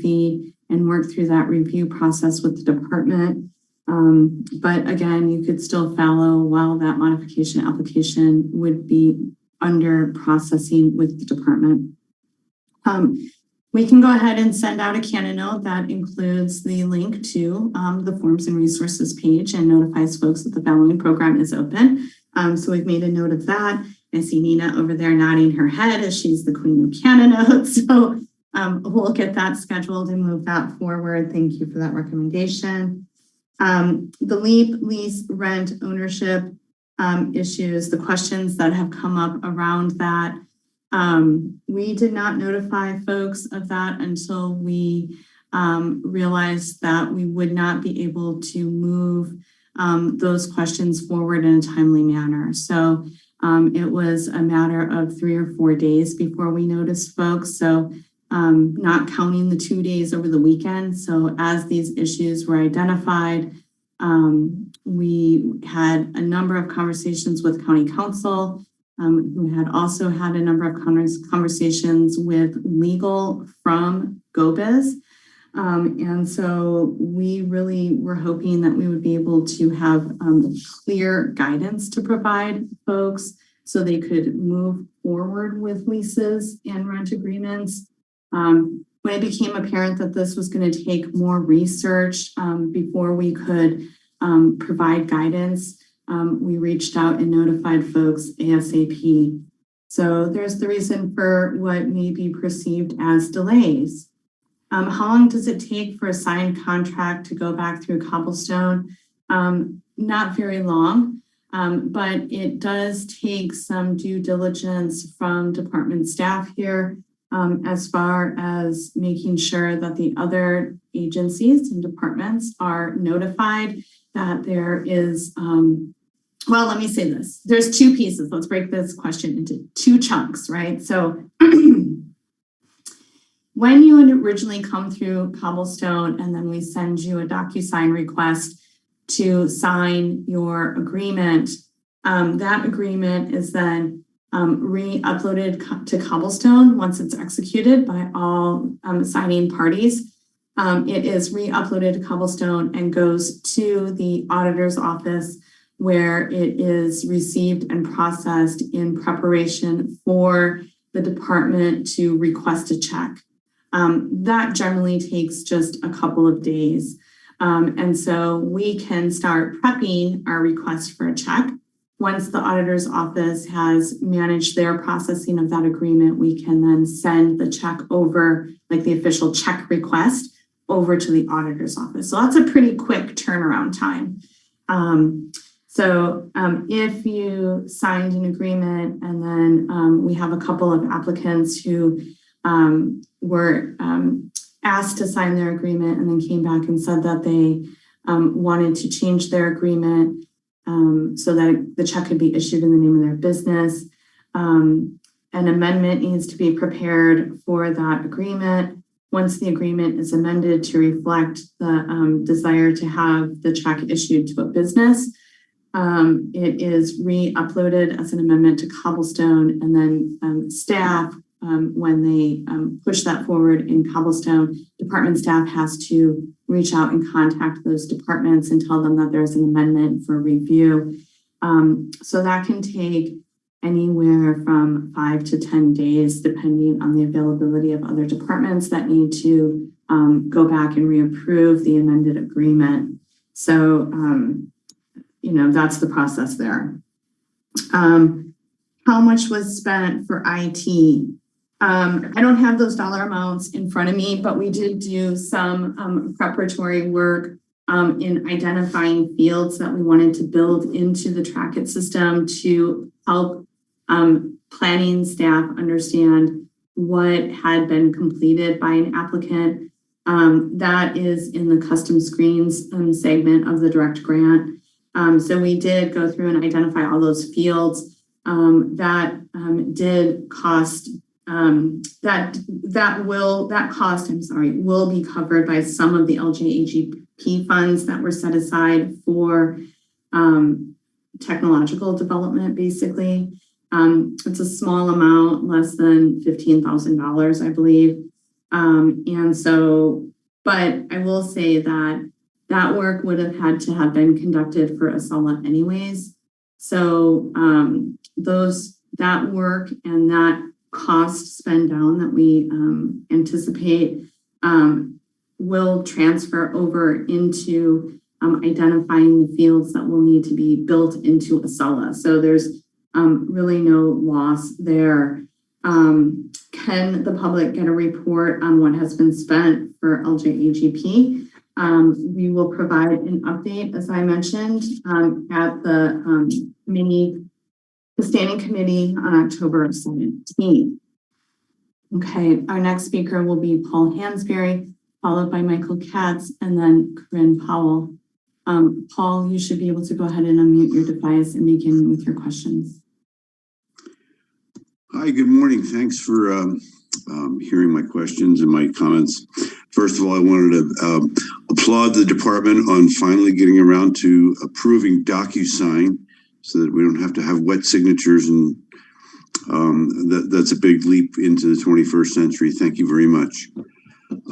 fee, and work through that review process with the department. But again, you could still fallow while that modification application would be under processing with the department. We can go ahead and send out a canon note that includes the link to the forms and resources page and notifies folks that the fallowing program is open. So we've made a note of that. I see Nina over there nodding her head as she's the queen of canon notes. So we'll get that scheduled and move that forward. Thank you for that recommendation. The LEAP lease rent ownership issues, the questions that have come up around that. We did not notify folks of that until we realized that we would not be able to move those questions forward in a timely manner. So it was a matter of 3 or 4 days before we noticed folks. So not counting the 2 days over the weekend. So as these issues were identified, we had a number of conversations with county council, who had also had a number of conversations with legal from GoBiz. And so we really were hoping that we would be able to have clear guidance to provide folks so they could move forward with leases and rent agreements. When it became apparent that this was going to take more research before we could provide guidance, we reached out and notified folks ASAP. So there's the reason for what may be perceived as delays. How long does it take for a signed contract to go back through Cobblestone? Not very long, but it does take some due diligence from department staff here as far as making sure that the other agencies and departments are notified that there is, well, let me say this. There's 2 pieces. Let's break this question into 2 chunks, right? So when you originally come through Cobblestone and then we send you a DocuSign request to sign your agreement, that agreement is then re-uploaded to Cobblestone once it's executed by all signing parties. It is re-uploaded to Cobblestone and goes to the auditor's office where it is received and processed in preparation for the department to request a check. That generally takes just a couple of days. And so we can start prepping our request for a check. Once the auditor's office has managed their processing of that agreement, we can then send the check over, like the official check request, over to the auditor's office. So that's a pretty quick turnaround time. If you signed an agreement and then we have a couple of applicants who were asked to sign their agreement and then came back and said that they wanted to change their agreement so that the check could be issued in the name of their business. An amendment needs to be prepared for that agreement. Once the agreement is amended to reflect the desire to have the check issued to a business, it is re-uploaded as an amendment to Cobblestone, and then staff, when they push that forward in Cobblestone, department staff has to reach out and contact those departments and tell them that there's an amendment for review. So that can take anywhere from 5 to 10 days, depending on the availability of other departments that need to go back and reapprove the amended agreement. So, that's the process there. How much was spent for IT? I don't have those dollar amounts in front of me, but we did do some preparatory work in identifying fields that we wanted to build into the Trackit system to help planning staff understand what had been completed by an applicant. That is in the custom screens segment of the direct grant. So we did go through and identify all those fields that did cost. That cost will be covered by some of the LJAGP funds that were set aside for technological development, basically. It's a small amount, less than $15,000, I believe. But I will say that that work would have had to have been conducted for ASALA anyways. So that work and that cost spend down that we anticipate will transfer over into identifying the fields that will need to be built into ASALA. So there's really no loss there. Can the public get a report on what has been spent for LJAGP? We will provide an update, as I mentioned, at the standing committee on October 17th. Okay, our next speaker will be Paul Hansberry, followed by Michael Katz, and then Corinne Powell. Paul, you should be able to go ahead and unmute your device and begin with your questions. Hi, good morning. Thanks for hearing my questions and my comments. First of all, I wanted to applaud the department on finally getting around to approving DocuSign so that we don't have to have wet signatures, and that's a big leap into the 21st century. Thank you very much.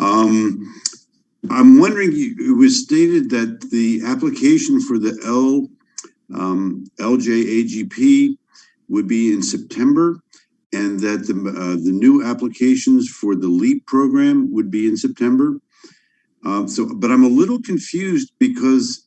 I'm wondering, it was stated that the application for the LJAGP would be in September, and that the new applications for the LEAP program would be in September. But I'm a little confused because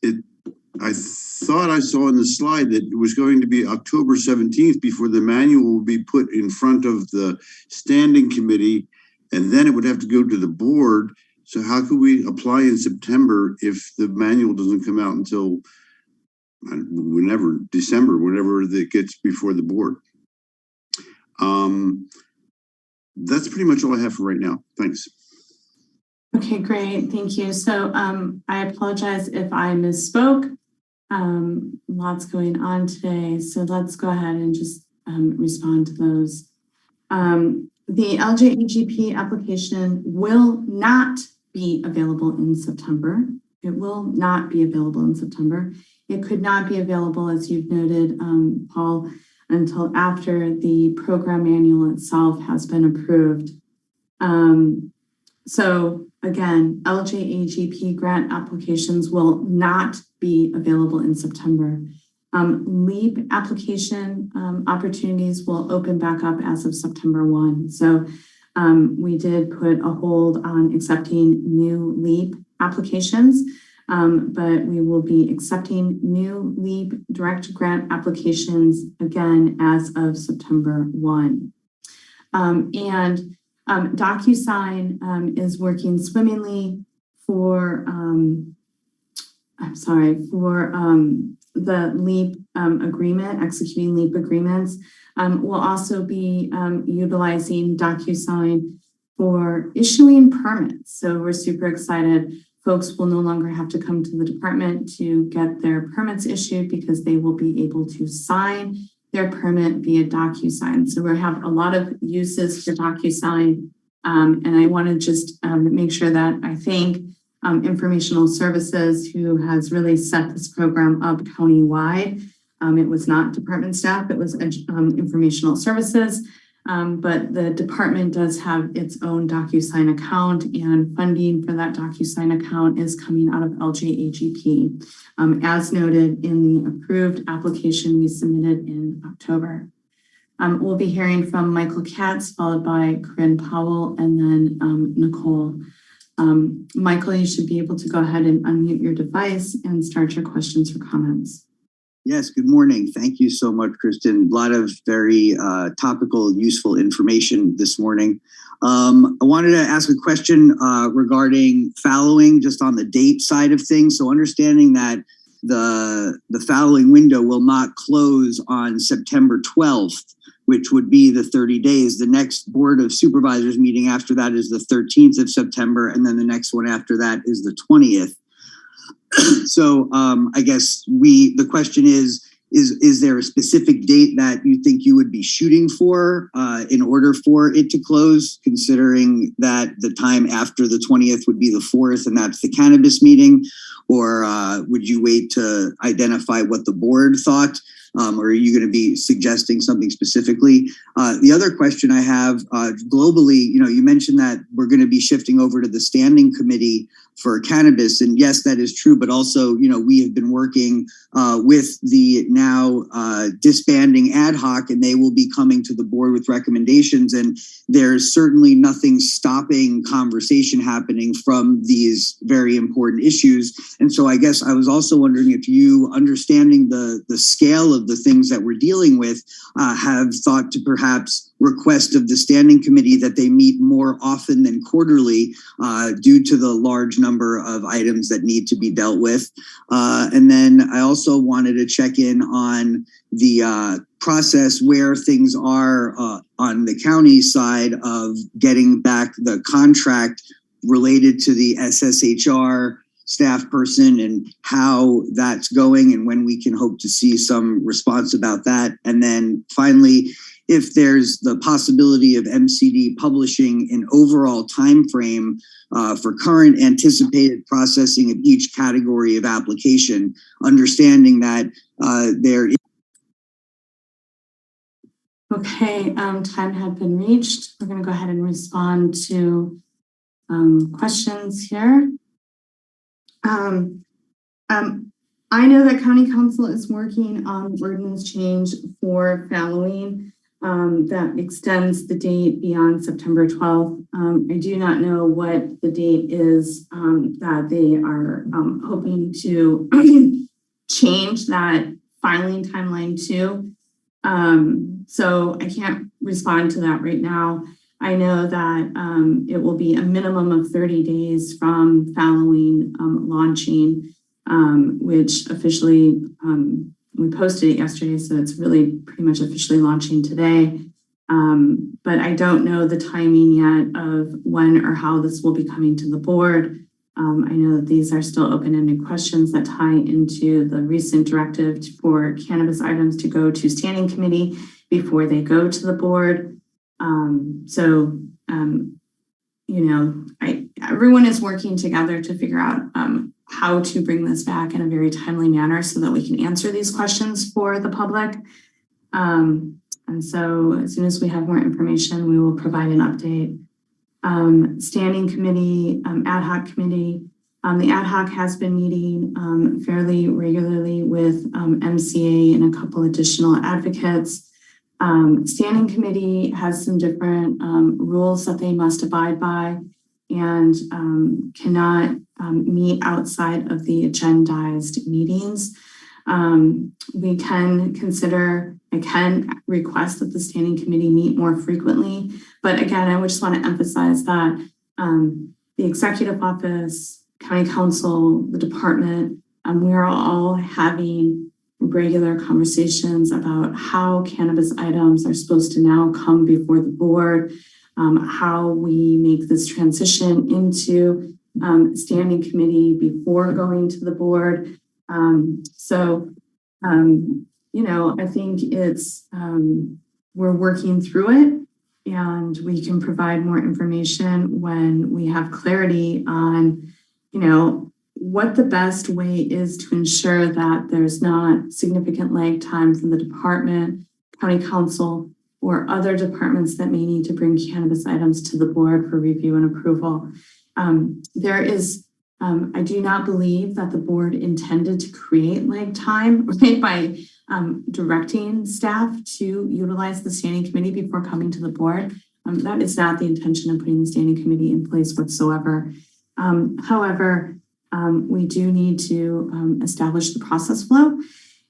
I thought I saw in the slide that it was going to be October 17th before the manual would be put in front of the standing committee, and then it would have to go to the board. So how could we apply in September if the manual doesn't come out until December, whenever it gets before the board? That's pretty much all I have for right now. Thanks. Okay, great. Thank you. So I apologize if I misspoke. Lots going on today. So let's go ahead and just respond to those. The LJAGP application will not be available in September. It will not be available in September. It could not be available, as you've noted, Paul, until after the program manual itself has been approved. So again, LJAGP grant applications will not be available in September. LEAP application opportunities will open back up as of September 1. So we did put a hold on accepting new LEAP applications, but we will be accepting new LEAP direct grant applications again as of September 1. DocuSign is working swimmingly for I'm sorry, for the LEAP agreement, executing LEAP agreements. We'll also be utilizing DocuSign for issuing permits. So we're super excited. Folks will no longer have to come to the department to get their permits issued because they will be able to sign their permit via DocuSign. So we have a lot of uses for DocuSign. And I want to just make sure that I thank Informational Services, who has really set this program up countywide. It was not department staff, it was Informational Services. But the department does have its own DocuSign account, and funding for that DocuSign account is coming out of LJAGP, as noted in the approved application we submitted in October. We'll be hearing from Michael Katz, followed by Corinne Powell, and then Nicole. Michael, you should be able to go ahead and unmute your device and start your questions or comments. Yes, good morning. Thank you so much, Kristen. A lot of very topical, useful information this morning. I wanted to ask a question regarding fallowing, just on the date side of things. So understanding that the fallowing window will not close on September 12th, which would be the 30 days. The next Board of Supervisors meeting after that is the 13th of September, and then the next one after that is the 20th. So I guess the question is there a specific date that you think you would be shooting for in order for it to close, considering that the time after the 20th would be the 4th, and that's the cannabis meeting? Or would you wait to identify what the board thought? Or are you going to be suggesting something specifically? The other question I have, globally, you mentioned that we're going to be shifting over to the standing committee for cannabis. And yes, that is true. But also, we have been working with the now disbanding ad hoc, and they will be coming to the board with recommendations. And there's certainly nothing stopping conversation happening from these very important issues. And so I guess I was also wondering if you, understanding the scale of the things that we're dealing with, have thought to perhaps request of the standing committee that they meet more often than quarterly due to the large number of items that need to be dealt with. And then I also wanted to check in on the process where things are on the county side of getting back the contract related to the SSHR staff person and how that's going and when we can hope to see some response about that. And then finally, if there's the possibility of MCD publishing an overall time frame for current anticipated processing of each category of application, understanding that there is. Okay, time had been reached. We're going to go ahead and respond to questions here. I know that County Council is working on ordinance change for fallowing that extends the date beyond September 12th. I do not know what the date is that they are hoping to change that filing timeline to. So I can't respond to that right now. I know that it will be a minimum of 30 days from fallowing launching, which officially, we posted it yesterday, so it's really pretty much officially launching today. But I don't know the timing yet of when or how this will be coming to the board. I know that these are still open-ended questions that tie into the recent directive for cannabis items to go to standing committee before they go to the board. Everyone is working together to figure out how to bring this back in a very timely manner so that we can answer these questions for the public. And so as soon as we have more information, we will provide an update. Standing committee, ad hoc committee. The ad hoc has been meeting fairly regularly with MCA and a couple additional advocates. Standing committee has some different rules that they must abide by and cannot meet outside of the agendized meetings. I can request that the standing committee meet more frequently. But again, I would just want to emphasize that the executive office, county council, the department, we're all having regular conversations about how cannabis items are supposed to now come before the board, how we make this transition into standing committee before going to the board. I think it's we're working through it, and we can provide more information when we have clarity on, what the best way is to ensure that there's not significant lag time from the department, county council, or other departments that may need to bring cannabis items to the board for review and approval. I do not believe that the board intended to create lag time, right, by directing staff to utilize the standing committee before coming to the board. That is not the intention of putting the standing committee in place whatsoever. However, we do need to establish the process flow,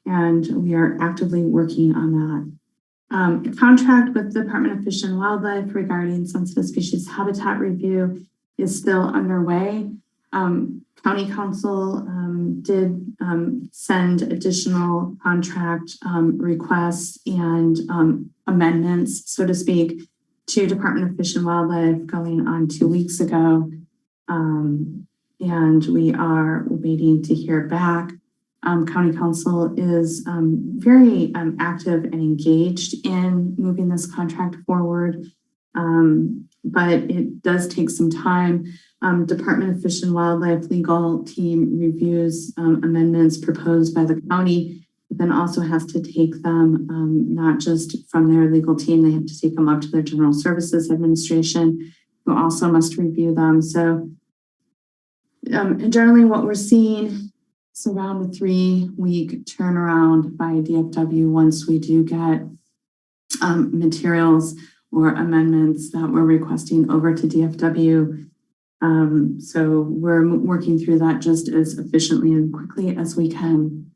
and we are actively working on that. A contract with the Department of Fish and Wildlife regarding sensitive species habitat review is still underway. County Council did send additional contract requests and amendments, so to speak, to Department of Fish and Wildlife going on 2 weeks ago. And we are waiting to hear back. County Council is very active and engaged in moving this contract forward, but it does take some time. Department of Fish and Wildlife legal team reviews amendments proposed by the county, but then also has to take them not just from their legal team, they have to take them up to their General Services Administration, who also must review them. So generally what we're seeing is around a 3-week turnaround by DFW once we do get materials or amendments that we're requesting over to DFW. So we're working through that just as efficiently and quickly as we can.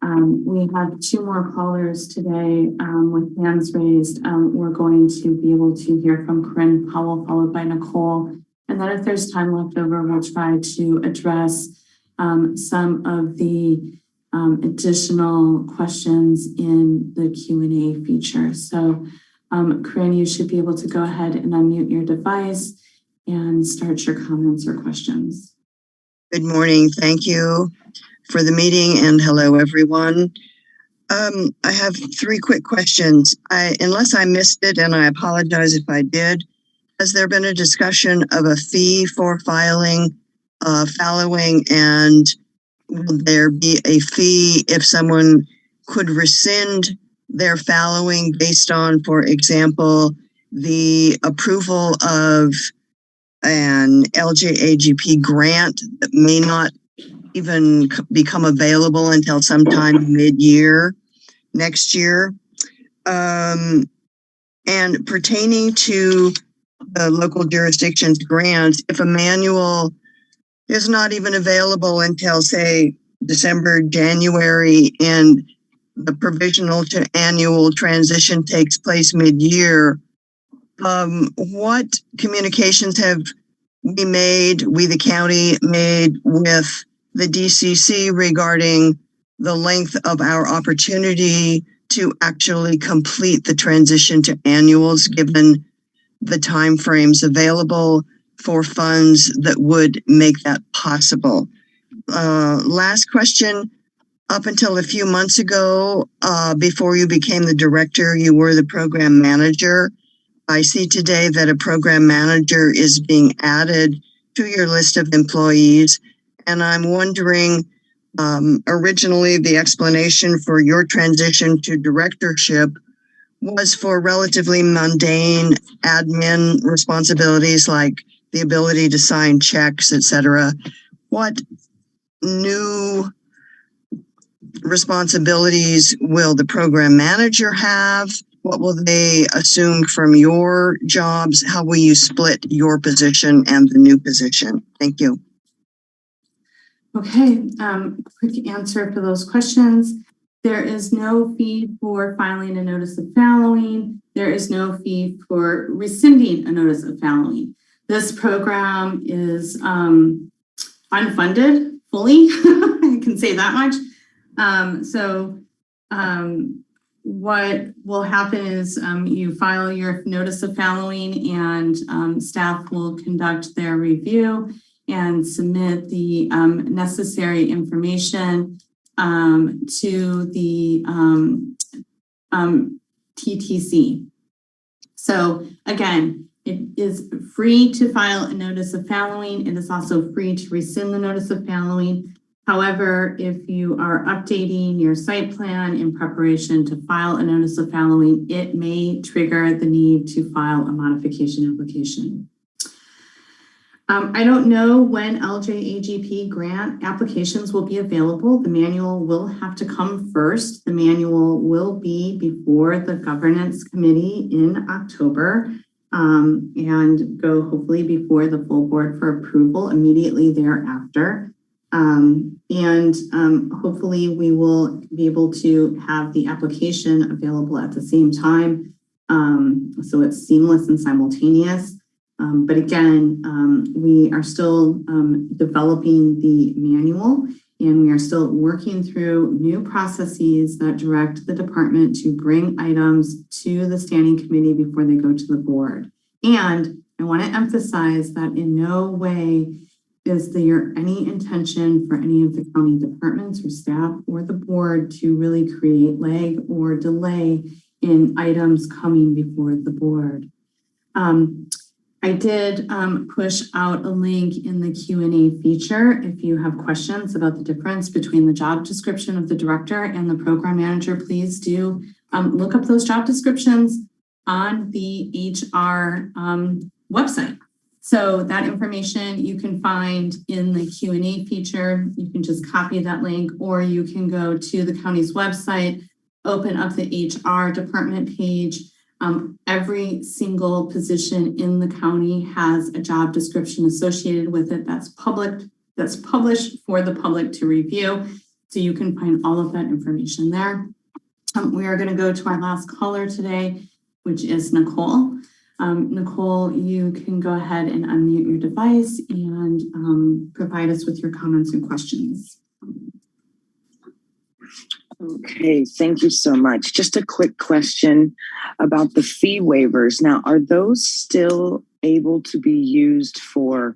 We have 2 more callers today with hands raised. We're going to be able to hear from Corinne Powell, followed by Nicole. And then if there's time left over, we'll try to address some of the additional questions in the Q&A feature. So Corinne, you should be able to go ahead and unmute your device and start your comments or questions. Good morning. Thank you for the meeting, and hello, everyone. I have 3 quick questions. Unless I missed it, and I apologize if I did, has there been a discussion of a fee for fallowing, and will there be a fee if someone could rescind their fallowing based on, for example, the approval of an LJAGP grant that may not even become available until sometime mid-year next year? And pertaining to the local jurisdiction's grants, if a manual is not even available until, say, December, January, and the provisional to annual transition takes place mid-year, what communications have we, the county, made with the DCC regarding the length of our opportunity to actually complete the transition to annuals, given the timeframes available for funds that would make that possible? Last question. Up until a few months ago, before you became the director, you were the program manager. I see today that a program manager is being added to your list of employees, and I'm wondering, originally the explanation for your transition to directorship was for relatively mundane admin responsibilities like the ability to sign checks, etc. What new responsibilities will the program manager have? What will they assume from your jobs? How will you split your position and the new position? Thank you. Okay, quick answer for those questions. There is no fee for filing a notice of fallowing. There is no fee for rescinding a notice of fallowing. This program is unfunded fully. I can say that much. What will happen is you file your notice of fallowing, and staff will conduct their review and submit the necessary information to the TTC. So again, it is free to file a notice of fallowing. It is also free to rescind the notice of fallowing. However, if you are updating your site plan in preparation to file a notice of fallowing, it may trigger the need to file a modification application. I don't know when LJAGP grant applications will be available. The manual will have to come first. The manual will be before the governance committee in October, and go hopefully before the full board for approval immediately thereafter. Hopefully we will be able to have the application available at the same time. So it's seamless and simultaneous. But again, we are still developing the manual, and we are still working through new processes that direct the department to bring items to the standing committee before they go to the board. And I want to emphasize that in no way is there any intention for any of the county departments or staff or the board to really create lag or delay in items coming before the board. I did push out a link in the Q&A feature. If you have questions about the difference between the job description of the director and the program manager, please do look up those job descriptions on the HR website. So that information you can find in the Q&A feature. You can just copy that link, or you can go to the county's website, open up the HR department page. Every single position in the county has a job description associated with it that's published for the public to review. So you can find all of that information there. We are going to go to our last caller today, which is Nicole. Nicole, you can go ahead and unmute your device and provide us with your comments and questions. Okay, thank you so much. Just a quick question about the fee waivers. Now, are those still able to be used for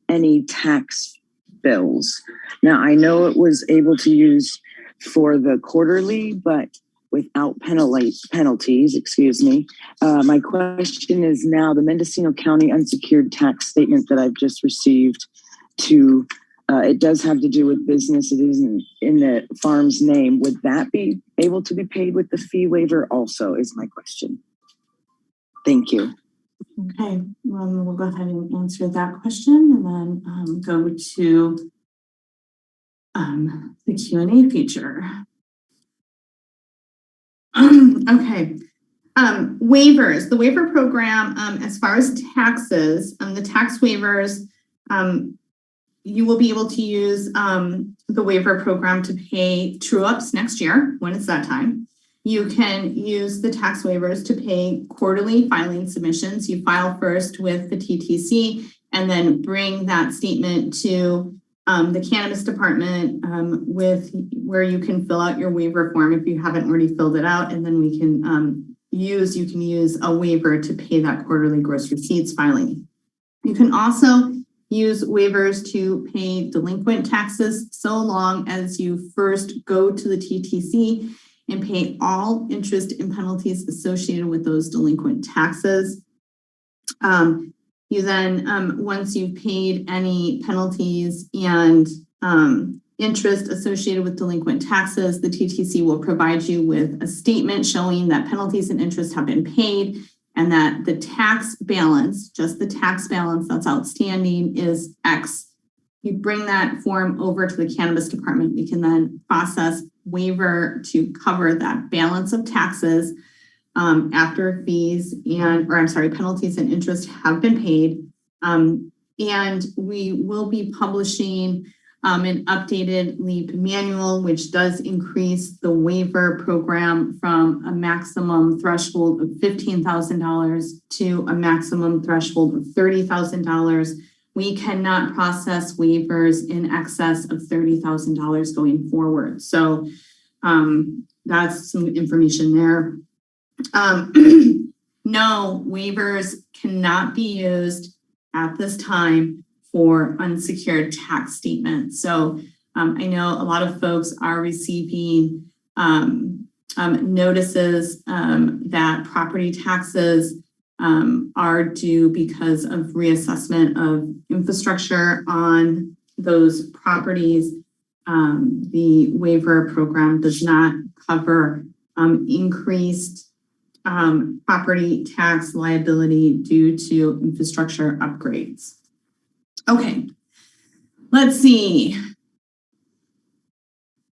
any tax bills? Now, I know it was able to use for the quarterly, but without penalties, excuse me. My question is now the Mendocino County unsecured tax statement that I've just received to it does have to do with business. It isn't in the farm's name. Would that be able to be paid with the fee waiver also, is my question. Thank you. Okay, we'll go ahead and answer that question and then go to the Q&A feature. Okay, waivers. The waiver program, as far as taxes, the tax waivers, you will be able to use the waiver program to pay true-ups next year when it's that time. You can use the tax waivers to pay quarterly filing submissions. You file first with the TTC and then bring that statement to the cannabis department with where you can fill out your waiver form if you haven't already filled it out, and then we can you can use a waiver to pay that quarterly gross receipts filing. You can also use waivers to pay delinquent taxes so long as you first go to the TTC and pay all interest and penalties associated with those delinquent taxes. You then, once you've paid any penalties and interest associated with delinquent taxes, the TTC will provide you with a statement showing that penalties and interest have been paid and that the tax balance, just the tax balance that's outstanding, is X. You bring that form over to the cannabis department. We can then process waiver to cover that balance of taxes after fees penalties and interest have been paid. And we will be publishing an updated LEAP manual, which does increase the waiver program from a maximum threshold of $15,000 to a maximum threshold of $30,000, we cannot process waivers in excess of $30,000 going forward. So that's some information there. No, waivers cannot be used at this time for unsecured tax statements. So I know a lot of folks are receiving notices that property taxes are due because of reassessment of infrastructure on those properties. The waiver program does not cover increased property tax liability due to infrastructure upgrades. Okay, let's see.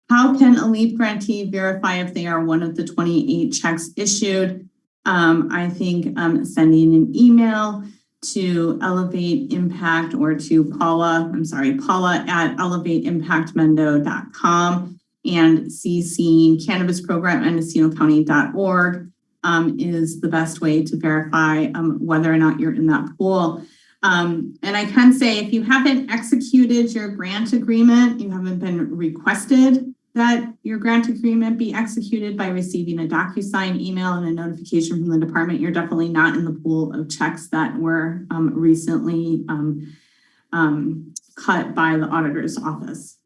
How can a LEAP grantee verify if they are one of the 28 checks issued? I think sending an email to Elevate Impact or to Paula at elevateimpactmendo.com and CCing cannabisprogram@mendocinocounty.org is the best way to verify whether or not you're in that pool. And I can say if you haven't executed your grant agreement, you haven't been requested that your grant agreement be executed by receiving a DocuSign email and a notification from the department, you're definitely not in the pool of checks that were recently cut by the auditor's office.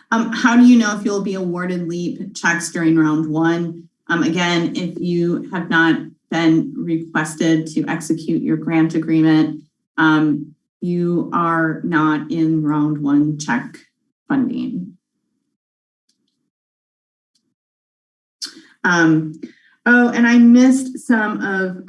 How do you know if you'll be awarded LEAP checks during round one? Again, if you have not been requested to execute your grant agreement, you are not in round one check funding. Oh, and I missed some of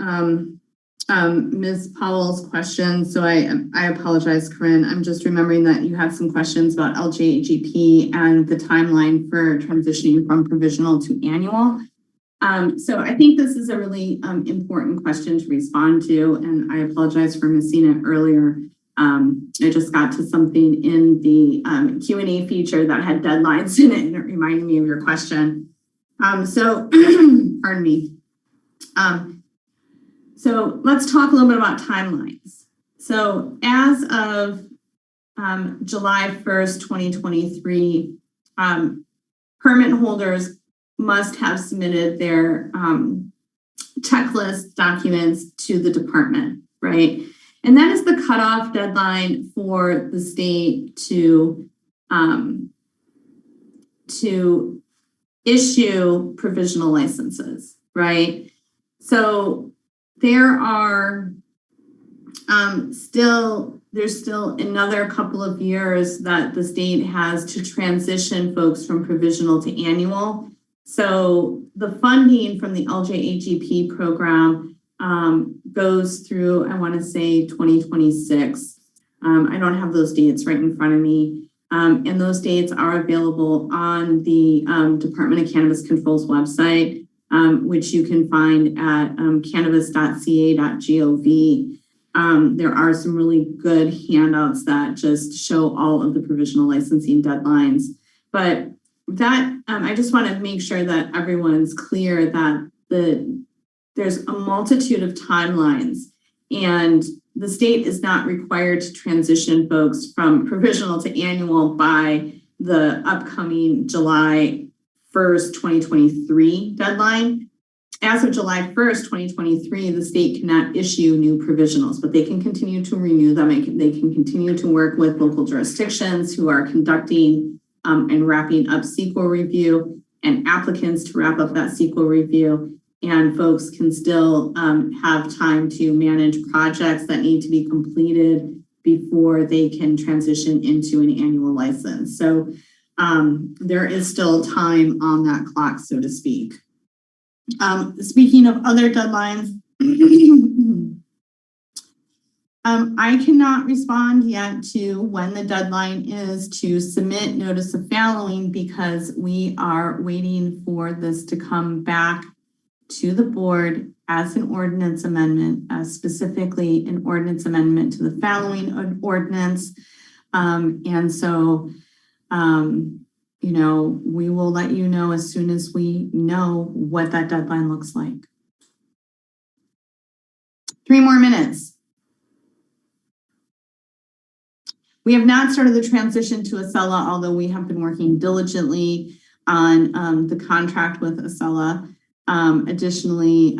Ms. Powell's questions, so I apologize, Corinne. I'm just remembering that you had some questions about LJGP and the timeline for transitioning from provisional to annual. So I think this is a really important question to respond to, and I apologize for missing it earlier. I just got to something in the Q&A feature that had deadlines in it, and it reminded me of your question. So, pardon me. So let's talk a little bit about timelines. So as of July 1st, 2023, permit holders must have submitted their checklist documents to the department, right? And that is the cutoff deadline for the state to issue provisional licenses, right? So there are there's still another couple of years that the state has to transition folks from provisional to annual. So the funding from the LJAGP program goes through, I want to say 2026. I don't have those dates right in front of me. And those dates are available on the Department of Cannabis Control's website, which you can find at cannabis.ca.gov. There are some really good handouts that just show all of the provisional licensing deadlines. But that I just want to make sure that everyone's clear that there's a multitude of timelines, and the state is not required to transition folks from provisional to annual by the upcoming July 1st, 2023 deadline. As of July 1st, 2023, the state cannot issue new provisionals, but they can continue to renew them. They can continue to work with local jurisdictions who are conducting and wrapping up CEQA review and applicants to wrap up that CEQA review. And folks can still have time to manage projects that need to be completed before they can transition into an annual license. So there is still time on that clock, so to speak. Speaking of other deadlines, I cannot respond yet to when the deadline is to submit notice of fallowing because we are waiting for this to come back to the board as an ordinance amendment, specifically an ordinance amendment to the fallowing ordinance. And so, you know, we will let you know as soon as we know what that deadline looks like. 3 more minutes. We have not started the transition to Acela, although we have been working diligently on the contract with Acela. Additionally,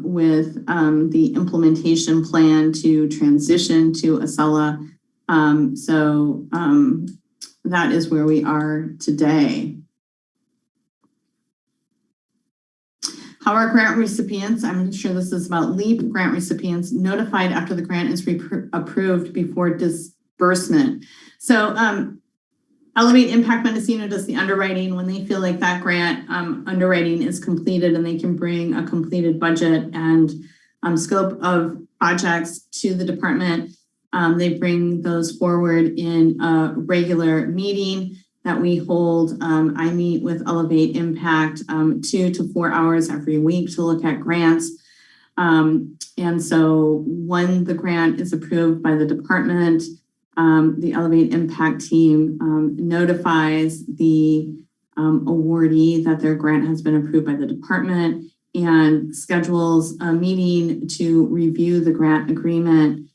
with the implementation plan to transition to Acela. That is where we are today. How are grant recipients, I'm sure this is about LEAP grant recipients, notified after the grant is approved before disbursement? So Elevate Impact Mendocino does the underwriting when they feel like that grant underwriting is completed and they can bring a completed budget and scope of projects to the department. They bring those forward in a regular meeting that we hold. I meet with Elevate Impact 2 to 4 hours every week to look at grants. And so when the grant is approved by the department, the Elevate Impact team notifies the awardee that their grant has been approved by the department and schedules a meeting to review the grant agreement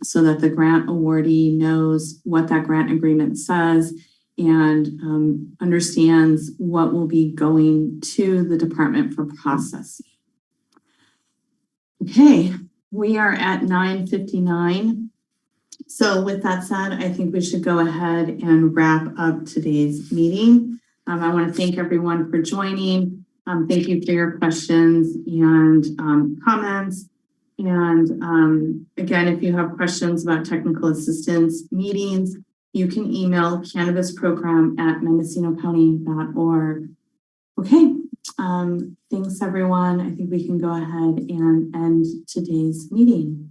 so that the grant awardee knows what that grant agreement says and understands what will be going to the department for processing. Okay, we are at 9:59. So with that said, I think we should go ahead and wrap up today's meeting. I want to thank everyone for joining. Thank you for your questions and comments. And again, if you have questions about technical assistance meetings, you can email cannabisprogram@mendocinocounty.org. Okay, thanks everyone. I think we can go ahead and end today's meeting.